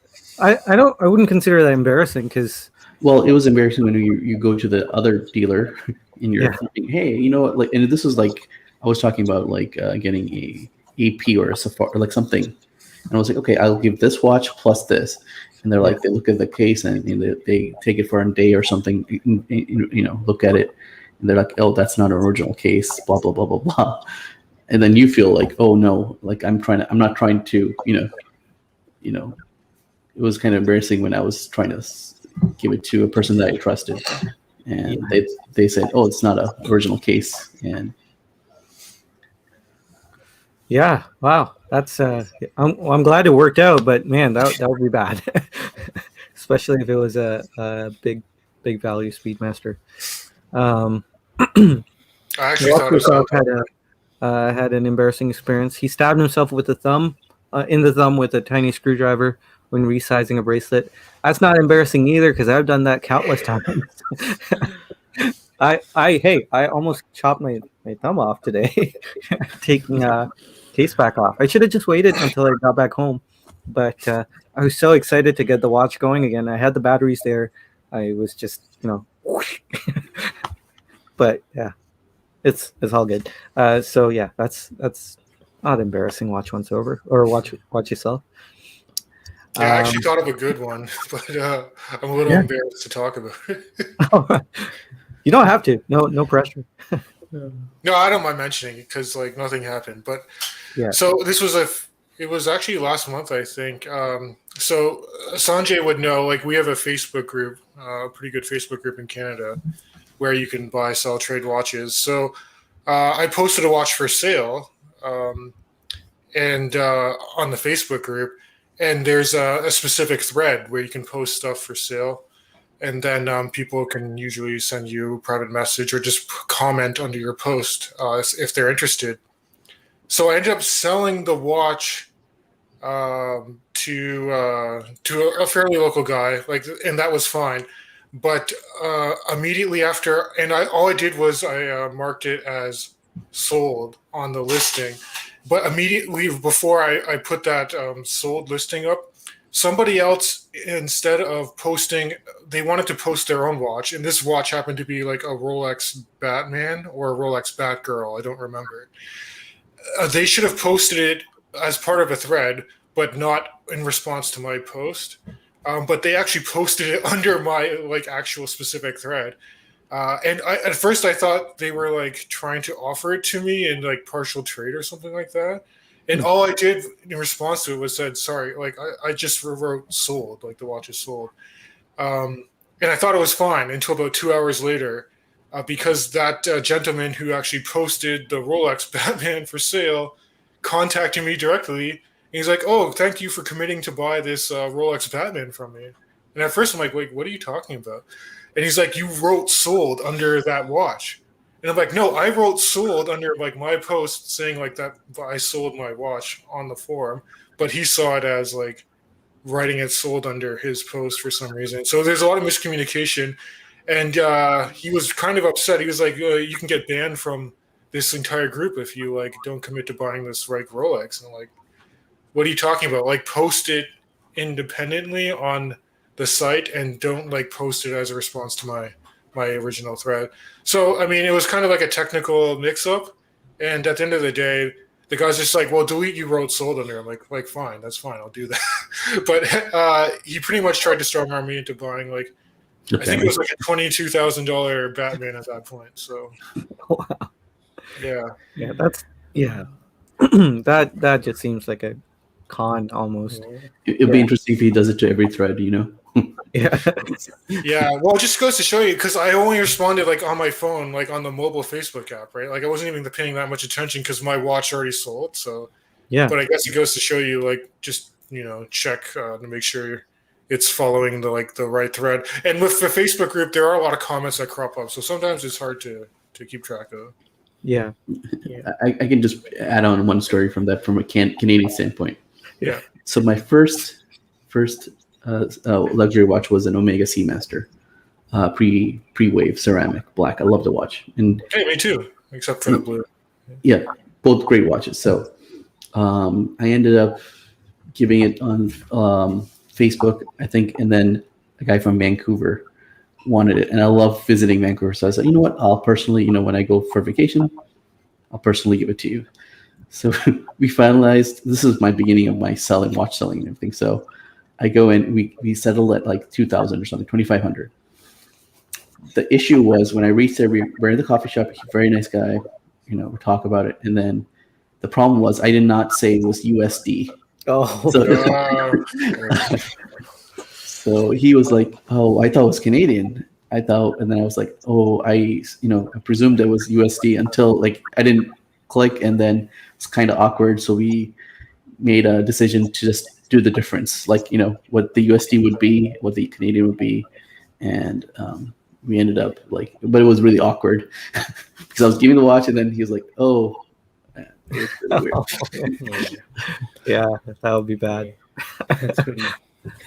wouldn't consider that embarrassing because. Well, it was embarrassing when you go to the other dealer and you're thinking, hey, you know what? Like, and this was like I was talking about like getting a AP or a Safari or like something, and I was like, okay, I'll give this watch plus this. And they're like, they look at the case and they take it for a day or something, look at it, and they're like, oh, that's not an original case, blah blah blah blah blah. And then you feel like, oh no, like I'm not trying to, it was kind of embarrassing when I was trying to give it to a person that I trusted, and they said, oh, it's not an original case, and yeah, wow, that's I'm glad it worked out, but man, that would be bad, especially if it was a big value Speedmaster. I actually had an embarrassing experience. He stabbed himself with the thumb in the thumb with a tiny screwdriver when resizing a bracelet. That's not embarrassing either because I've done that countless times. I almost chopped my thumb off today taking case back off. I should have just waited until I got back home, but I was so excited to get the watch going again. I had the batteries there. I was just whoosh. But yeah, it's all good. So yeah, that's Not embarrassing. Watch once over, or watch yourself. Yeah, I actually thought of a good one, but I'm a little Yeah. embarrassed to talk about it. You don't have to. No pressure. No, I don't mind mentioning it because like nothing happened. But Yeah. so this was it was actually last month, I think. So Sanjay would know, like we have a Facebook group, a pretty good Facebook group in Canada, where you can buy, sell, trade watches. So I posted a watch for sale, and on the Facebook group, and there's a specific thread where you can post stuff for sale, and then people can usually send you a private message or just comment under your post if they're interested. So I ended up selling the watch to a fairly local guy, like, and that was fine. But immediately after, and all I did was I marked it as sold on the listing. But immediately before I put that sold listing up, somebody else, instead of posting, they wanted to post their own watch, and this watch happened to be like a Rolex Batman or a Rolex Batgirl. I don't remember. They should have posted it as part of a thread, but not in response to my post. But they actually posted it under my like actual specific thread. And at first I thought they were like trying to offer it to me in like partial trade or something like that. And all I did in response to it was said, sorry, like I just wrote sold, like the watch is sold. And I thought it was fine until about 2 hours later, because that gentleman who actually posted the Rolex Batman for sale contacted me directly. And he's like, "Oh, thank you for committing to buy this Rolex Batman from me." And at first I'm like, "Wait, what are you talking about?" And he's like, "You wrote sold under that watch." And I'm like, "No, I wrote sold under like my post saying like that I sold my watch on the forum, but he saw it as like writing it sold under his post for some reason." So there's a lot of miscommunication, and he was kind of upset. He was like, "You can get banned from this entire group if you like don't commit to buying this right Rolex." And I'm like, "What are you talking about? Like, post it independently on the site and don't like post it as a response to my original thread." So I mean, it was kind of like a technical mix-up, and at the end of the day, the guy's just like, "Well, delete you wrote sold under." I'm like fine, that's fine, I'll do that. But he pretty much tried to strong arm me into buying like I think it was like a $22,000 Batman at that point. So Wow. yeah, Yeah. That just seems like a con almost. It'd be interesting if he does it to every thread, you know? Yeah. yeah. Well, it just goes to show you, because I only responded like on my phone, like on the mobile Facebook app, right? Like I wasn't even paying that much attention because my watch already sold. So Yeah. but I guess it goes to show you, like, just check to make sure it's following the right thread. And with the Facebook group, there are a lot of comments that crop up, so sometimes it's hard to keep track of. Yeah. I can just add on one story from that from a Canadian standpoint. Yeah. So my first luxury watch was an Omega Seamaster, pre-wave ceramic black. I love the watch, and Hey, me too, except for the blue. yeah, both great watches. So I ended up giving it on Facebook, I think, and then a guy from Vancouver wanted it, and I love visiting Vancouver. So I said, you know what, I'll personally, when I go for vacation, I'll personally give it to you. So we finalized. This is my beginning of my watch selling and everything. So I go in, we settle at like 2,000 or something, 2,500. The issue was when I reached there, we're in the coffee shop. Very nice guy, we talk about it, and then the problem was I did not say it was USD. Oh. So he was like, "Oh, I thought it was Canadian. I thought," and then I was like, "Oh, I presumed it was USD until like I didn't click, and then it's kind of awkward. So we made a decision to just do the difference, like what the USD would be, what the Canadian would be, and we ended up like, but it was really awkward because I was giving the watch, and then he was like, "Oh." It was really weird. Yeah, that would be bad.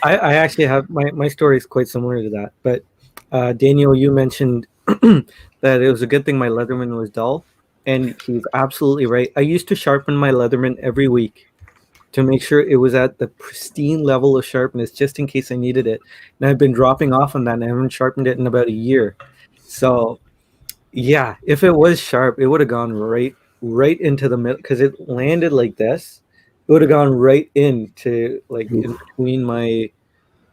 I actually have my story is quite similar to that, but Daniel, you mentioned that it was a good thing my Leatherman was dull, and he's absolutely right. I used to sharpen my Leatherman every week to make sure it was at the pristine level of sharpness, just in case I needed it. And I've been dropping off on that, and I haven't sharpened it in about a year. So, yeah, if it was sharp, it would have gone right right into the middle because it landed like this. It would have gone right into like in between my,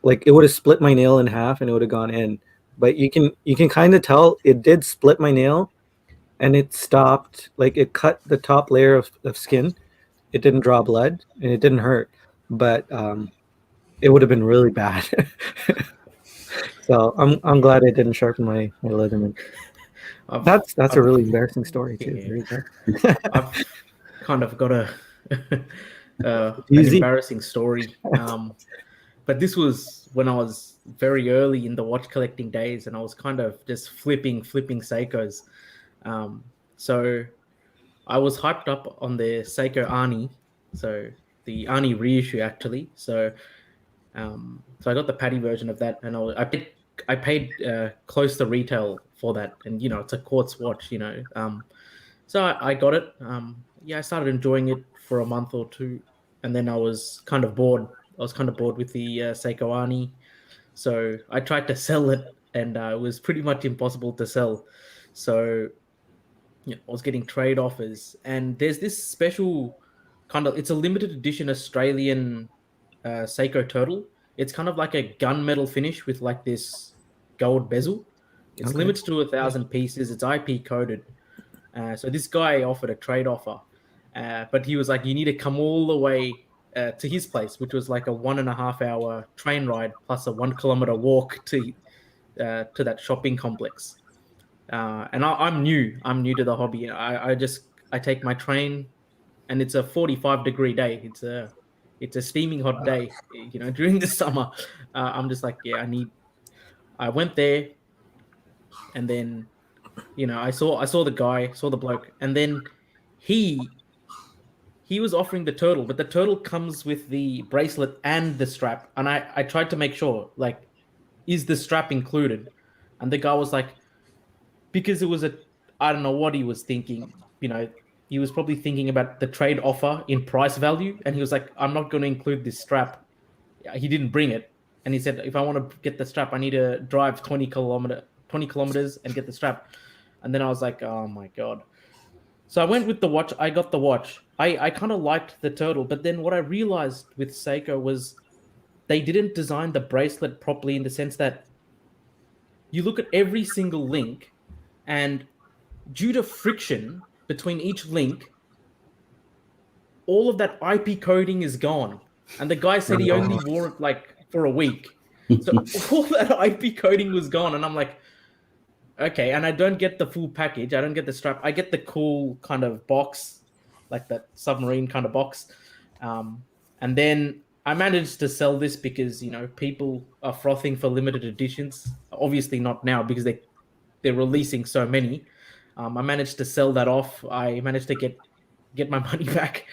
like it would have split my nail in half and it would have gone in. But you can kind of tell it did split my nail, and it stopped, like it cut the top layer of skin. It didn't draw blood and it didn't hurt, but it would have been really bad. So I'm glad I didn't sharpen my ligament. That's a really embarrassing story too. Yeah. There you go. I've kind of got an Easy. embarrassing story. But this was when I was very early in the watch collecting days, and I was kind of just flipping Seikos. So I was hyped up on the Seiko Ani, so the Ani reissue actually. So I got the Paddy version of that, and I paid close to retail for that, and it's a quartz watch, So I got it. I started enjoying it for a month or two, and then I was kind of bored. I was kind of bored with the Seiko Ani, so I tried to sell it, and it was pretty much impossible to sell. So I was getting trade offers, and there's this special it's a limited edition Australian Seiko turtle. It's kind of like a gunmetal finish with like this gold bezel. It's Okay. limited to 1,000 pieces. It's IP coded. So this guy offered a trade offer, but he was like, "You need to come all the way to his place," which was like a 1.5 hour train ride plus a 1 kilometer walk to that shopping complex. And I'm new. I'm new to the hobby. I take my train, and it's a 45-degree day. It's a steaming hot day. During the summer. I'm just like, yeah, I went there, and then I saw the guy, saw the bloke, and then he was offering the turtle, but the turtle comes with the bracelet and the strap, and I tried to make sure, like, is the strap included? And the guy was like, because it was I don't know what he was thinking, he was probably thinking about the trade offer in price value, and he was like, I'm not going to include this strap. He didn't bring it, and he said, if I want to get the strap, I need to drive 20 kilometers and get the strap. And then I was like, oh my god. So I went with the watch. I got the watch. I kind of liked the turtle, but then what I realized with Seiko was they didn't design the bracelet properly, in the sense that you look at every single link, and due to friction between each link, all of that IP coding is gone. And the guy said he only wore it like for a week. So all that IP coding was gone. And I'm like, okay. And I don't get the full package. I don't get the strap. I get the cool kind of box, like that submarine kind of box. And then I managed to sell this because, people are frothing for limited editions. Obviously not now, because they're releasing so many. I managed to sell that off. I managed to get my money back.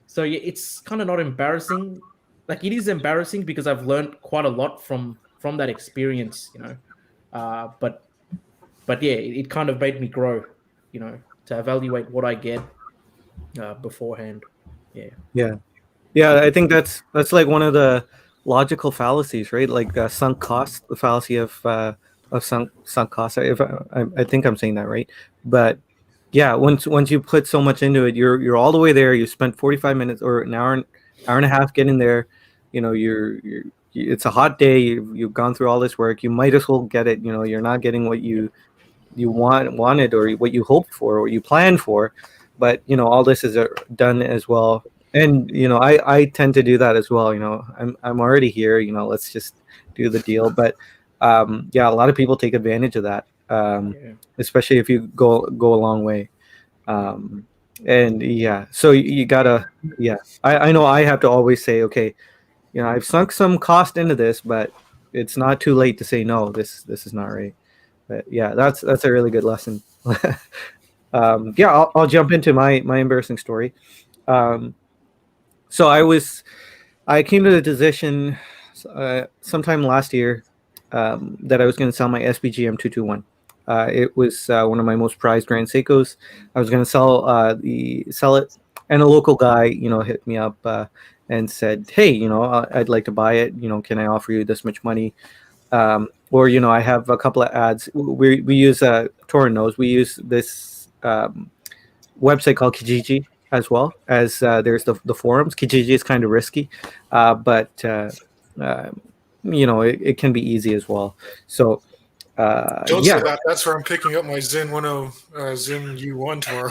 So yeah, it's kind of not embarrassing. Like, it is embarrassing because I've learned quite a lot from that experience, but yeah, it kind of made me grow, to evaluate what I get beforehand. Yeah, I think that's like one of the logical fallacies, right? Like sunk cost, the fallacy of sunk cost. If I think I'm saying that right, but yeah, once you put so much into it, you're all the way there. You spent 45 minutes or an hour and a half getting there. It's a hot day. You've gone through all this work. You might as well get it. You're not getting what you wanted, or what you hoped for, or you planned for, but all this is done as well. And I tend to do that as well. I'm already here. Let's just do the deal. But yeah, a lot of people take advantage of that, especially if you go a long way. And yeah, so you gotta, yeah. I know I have to always say, okay, I've sunk some cost into this, but it's not too late to say no. This is not right. But yeah, that's a really good lesson. Yeah, I'll jump into my embarrassing story. So I came to the decision sometime last year that I was going to sell my SBGM 221. It was one of my most prized Grand Seikos. I was going to sell it, and a local guy, hit me up and said, "Hey, I'd like to buy it. Can I offer you this much money?" Or I have a couple of ads. We use Toran knows. We use this website called Kijiji as well as there's the forums. Kijiji is kind of risky, but it can be easy as well. So Don't yeah. say that. That's where I'm picking up my Zin 10 Zin U1 tomorrow.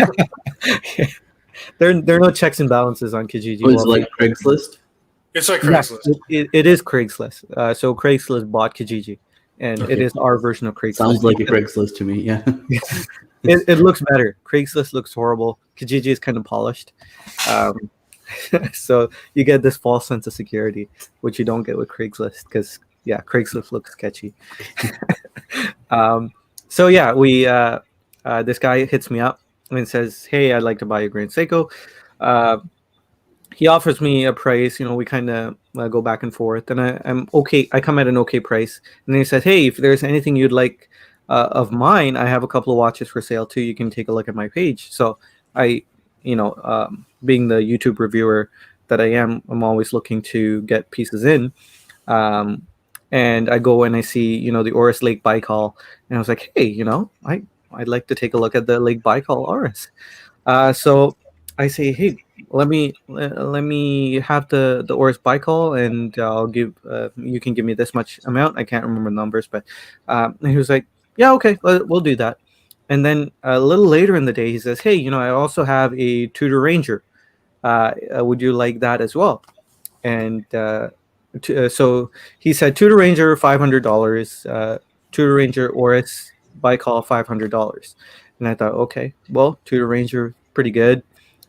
There are no checks and balances on Kijiji. Oh, it's like Craigslist. It's like Yeah, Craigslist. it is Craigslist. So Craigslist bought Kijiji, and Okay. it is our version of Craigslist. Sounds like a Craigslist to me. Yeah. It looks better. Craigslist looks horrible. Kijiji is kind of polished. So you get this false sense of security, which you don't get with Craigslist because, yeah, Craigslist looks sketchy. So yeah, we this guy hits me up and says, "Hey, I'd like to buy a Grand Seiko." He offers me a price. We kind of go back and forth, and I'm okay. I come at an okay price, and then he said, "Hey, if there's anything you'd like of mine, I have a couple of watches for sale too. You can take a look at my page." So I, being the YouTube reviewer that I am, I'm always looking to get pieces in. And I go and I see, the Oris Lake Baikal, and I was like, hey, I'd like to take a look at the Lake Baikal Oris. So I say, hey, let me have the Oris Baikal, and I'll give you can give me this much amount. I can't remember the numbers, but and he was like, yeah, okay, we'll do that. And then a little later in the day, he says, hey, I also have a Tudor Ranger. Would you like that as well? And so he said Tudor Ranger $500, Tudor Ranger Oris Baikal $500, and I thought, okay, well, Tudor Ranger pretty good,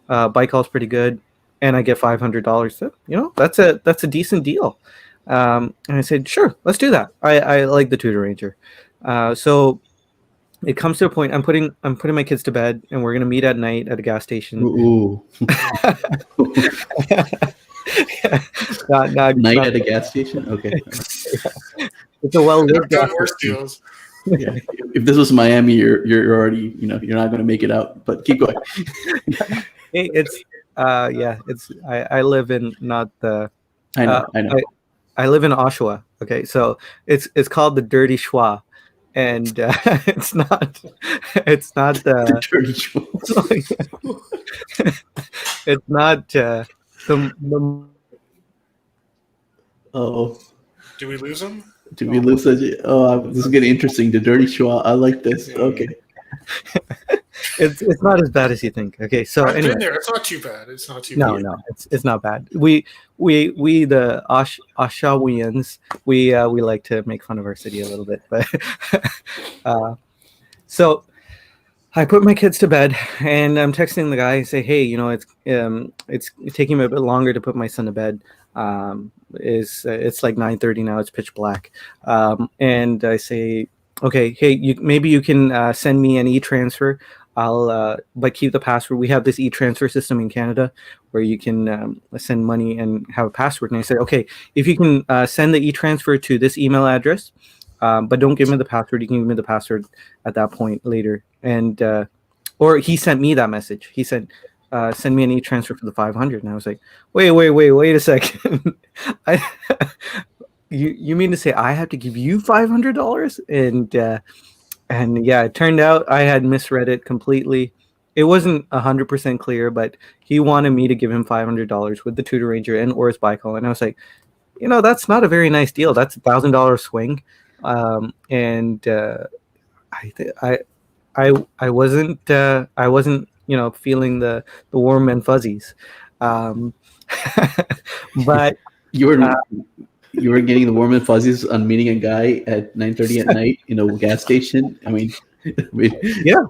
Baikal's pretty good, and I get $500. So, that's a decent deal. And I said, sure, let's do that. I like the Tudor Ranger. So it comes to a point. I'm putting my kids to bed, and we're gonna meet at night at a gas station. Ooh. Night at a gas station. Okay. It's a well-lit gas Worse station. deals. Yeah. If this was Miami, you're already you're not going to make it out. But keep going. Hey, it's I live in not the. I know. I live in Oshawa. Okay, so it's called the Dirty Schwa, and it's not The dirty it's not the Oh, Do we lose him? did we lose such? This is getting interesting. The dirty schwa. I like this. Okay. it's not as bad as you think. Okay, so I've anyway. been there. It's not too bad. It's not too No, bad. no, it's not bad. We the Oshawians, we like to make fun of our city a little bit, but so I put my kids to bed, and I'm texting the guy. I say, hey, it's taking me a bit longer to put my son to bed. It's like 9:30 now. It's pitch black, and I say, okay, hey, maybe you can send me an e-transfer. I'll but keep the password. We have this e-transfer system in Canada where you can send money and have a password. And I said, okay, if you can send the e-transfer to this email address, but don't give me the password. You can give me the password at that point later. And or he sent me that message. He said, send me an e-transfer for the 500. And I was like, wait a second. You mean to say I have to give you $500? And yeah, it turned out I had misread it completely. It wasn't 100% clear, but he wanted me to give him $500 with the Tudor Ranger and Oris Baikal. And I was like, that's not a very nice deal. That's $1,000 swing. And I wasn't feeling the warm and fuzzies. But you were getting the warm and fuzzies on meeting a guy at 9:30 at night in a gas station. I mean, yeah,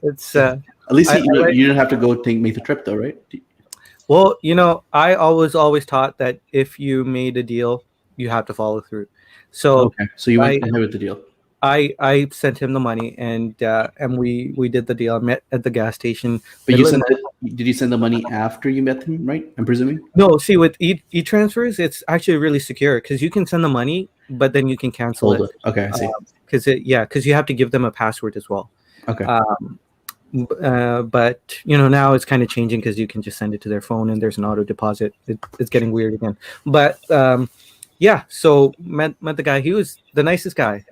it's at least you didn't have to go make the trip though, right? Well, I always taught that if you made a deal, you have to follow through. So okay, so you went ahead with the deal. I sent him the money, and we did the deal. I met at the gas station. But did you send the money after you met him, right? I'm presuming. No, see, with e-transfers, it's actually really secure because you can send the money, but then you can cancel it. Okay, I see. Because you have to give them a password as well. Okay. But now it's kind of changing because you can just send it to their phone and there's an auto deposit. It's getting weird again. But yeah, so met the guy. He was the nicest guy.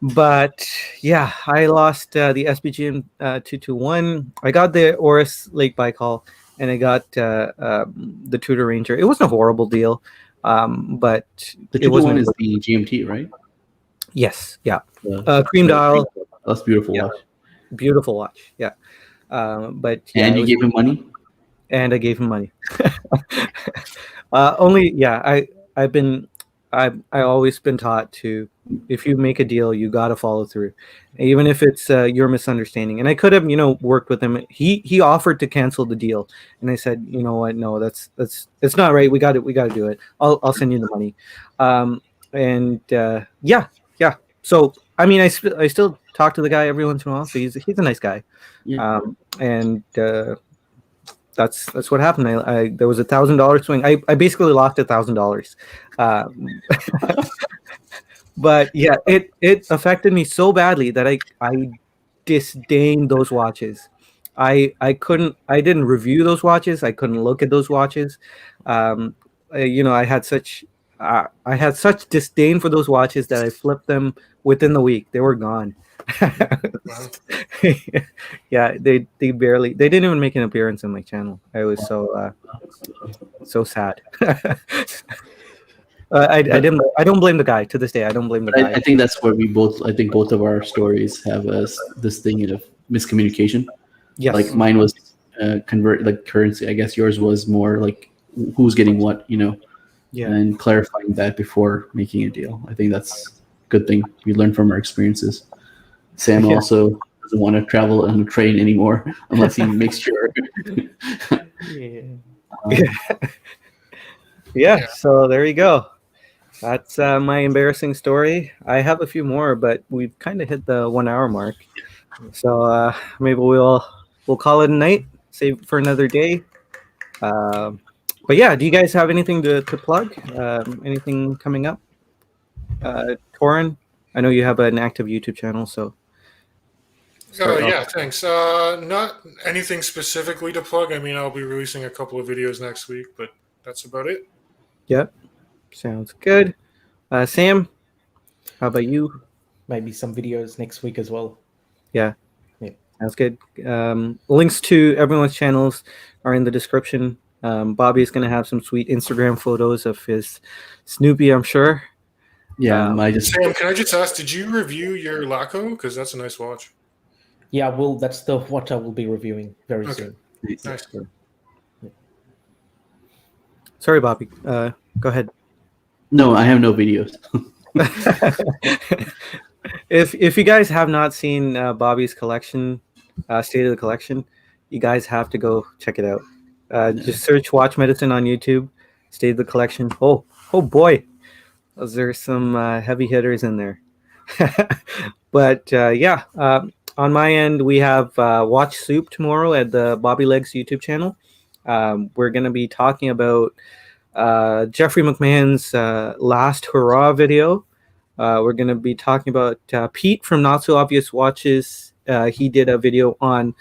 But yeah, I lost the SBGM 221. I got the Oris Lake Bike Haul, and I got the Tudor Ranger. It wasn't a horrible deal, but The it wasn't. 221 is the GMT, right? Yes, yeah. The, Cream dial, that's beautiful Yeah. watch. beautiful watch. Yeah, but yeah, And it you was- gave him money? and I gave him money. Only, yeah. I always been taught to, if you make a deal, you got to follow through, even if it's your misunderstanding. And I could have, worked with him. He offered to cancel the deal, and I said, you know what, no, that's it's not right. We got it. We got to do it. I'll send you the money. And yeah. So I mean, I still talk to the guy every once in a while. So he's a nice guy. Yeah. And that's what happened. I there was $1,000 swing. I basically lost $1,000. But yeah, it affected me so badly that I disdained those watches. I didn't review those watches. I couldn't look at those watches. I had such disdain for those watches that I flipped them within the week. They were gone. Wow. Yeah, they didn't even make an appearance on my channel. I was so sad. I don't blame the guy to this day. I don't blame the But guy. I think that's where I think both of our stories have this thing of miscommunication. Yes. Like mine was convert like currency. I guess yours was more like who's getting what, Yeah. and clarifying that before making a deal. I think that's a good thing. We learn from our experiences. Sam Yeah. also doesn't want to travel on a train anymore unless he makes sure. Yeah. Yeah. So there you go. That's my embarrassing story. I have a few more, but we've kind of hit the 1 hour mark. So maybe we'll call it a night. Save it for another day. But yeah, do you guys have anything to plug? Anything coming up? Toran, I know you have an active YouTube channel, so. start off. Yeah, thanks. Not anything specifically to plug. I mean, I'll be releasing a couple of videos next week, but that's about it. Yep. Sounds good. Sam, how about you? Maybe some videos next week as well. Sounds good. Links to everyone's channels are in the description. Bobby's going to have some sweet Instagram photos of his Snoopy, I'm sure. Yeah, I just Sam, can I just ask, did you review your Laco? Because that's a nice watch. Yeah, that's the watch I will be reviewing very Okay. soon. Nice. Sorry, Bobby. Go ahead. no, I have no videos. If you guys have not seen Bobby's collection, State of the Collection, you guys have to go check it out. Just search Watch Medicine on YouTube, State of the Collection. Oh boy, there's some heavy hitters in there. But yeah, on my end, we have Watch Soup tomorrow at the Bobby Legs YouTube channel. We're going to be talking about Jeffrey McMahon's last hurrah video. We're going to be talking about Pete from Not So Obvious Watches. He did a video on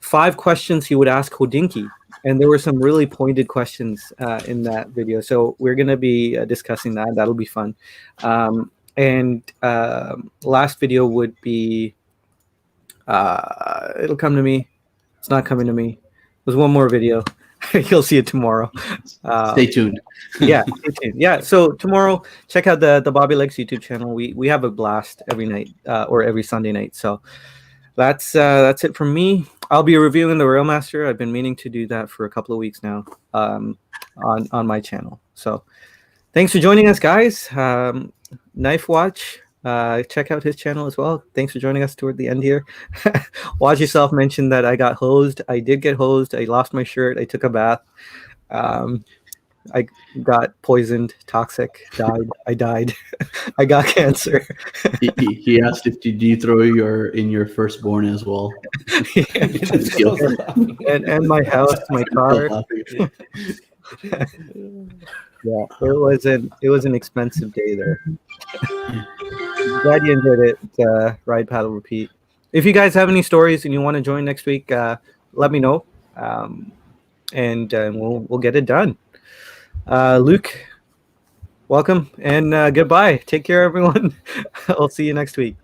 5 questions he would ask Hodinky, and there were some really pointed questions in that video. So we're going to be discussing that. That'll be fun. And last video would be, it'll come to me. It's not coming to me. There's one more video. You'll see it tomorrow. Stay tuned. Yeah, stay tuned. Yeah. So tomorrow, check out the Bobby Legs YouTube channel. We have a blast every night or every Sunday night. So that's it from me. I'll be reviewing the Railmaster. I've been meaning to do that for a couple of weeks now on my channel. So thanks for joining us, guys. Knife Watch. Check out his channel as well. Thanks for joining us toward the end here. Watch Yourself mentioned that I got hosed. I did get hosed. I lost my shirt. I took a bath. I got poisoned, toxic, died. I died. I got cancer. He asked if did you throw in your firstborn as well. and my house, my car. Yeah, it was an expensive day there. Glad you enjoyed it. Ride, paddle, repeat. If you guys have any stories and you want to join next week, let me know, and we'll get it done. Luke, welcome and goodbye. Take care, everyone. I'll see you next week.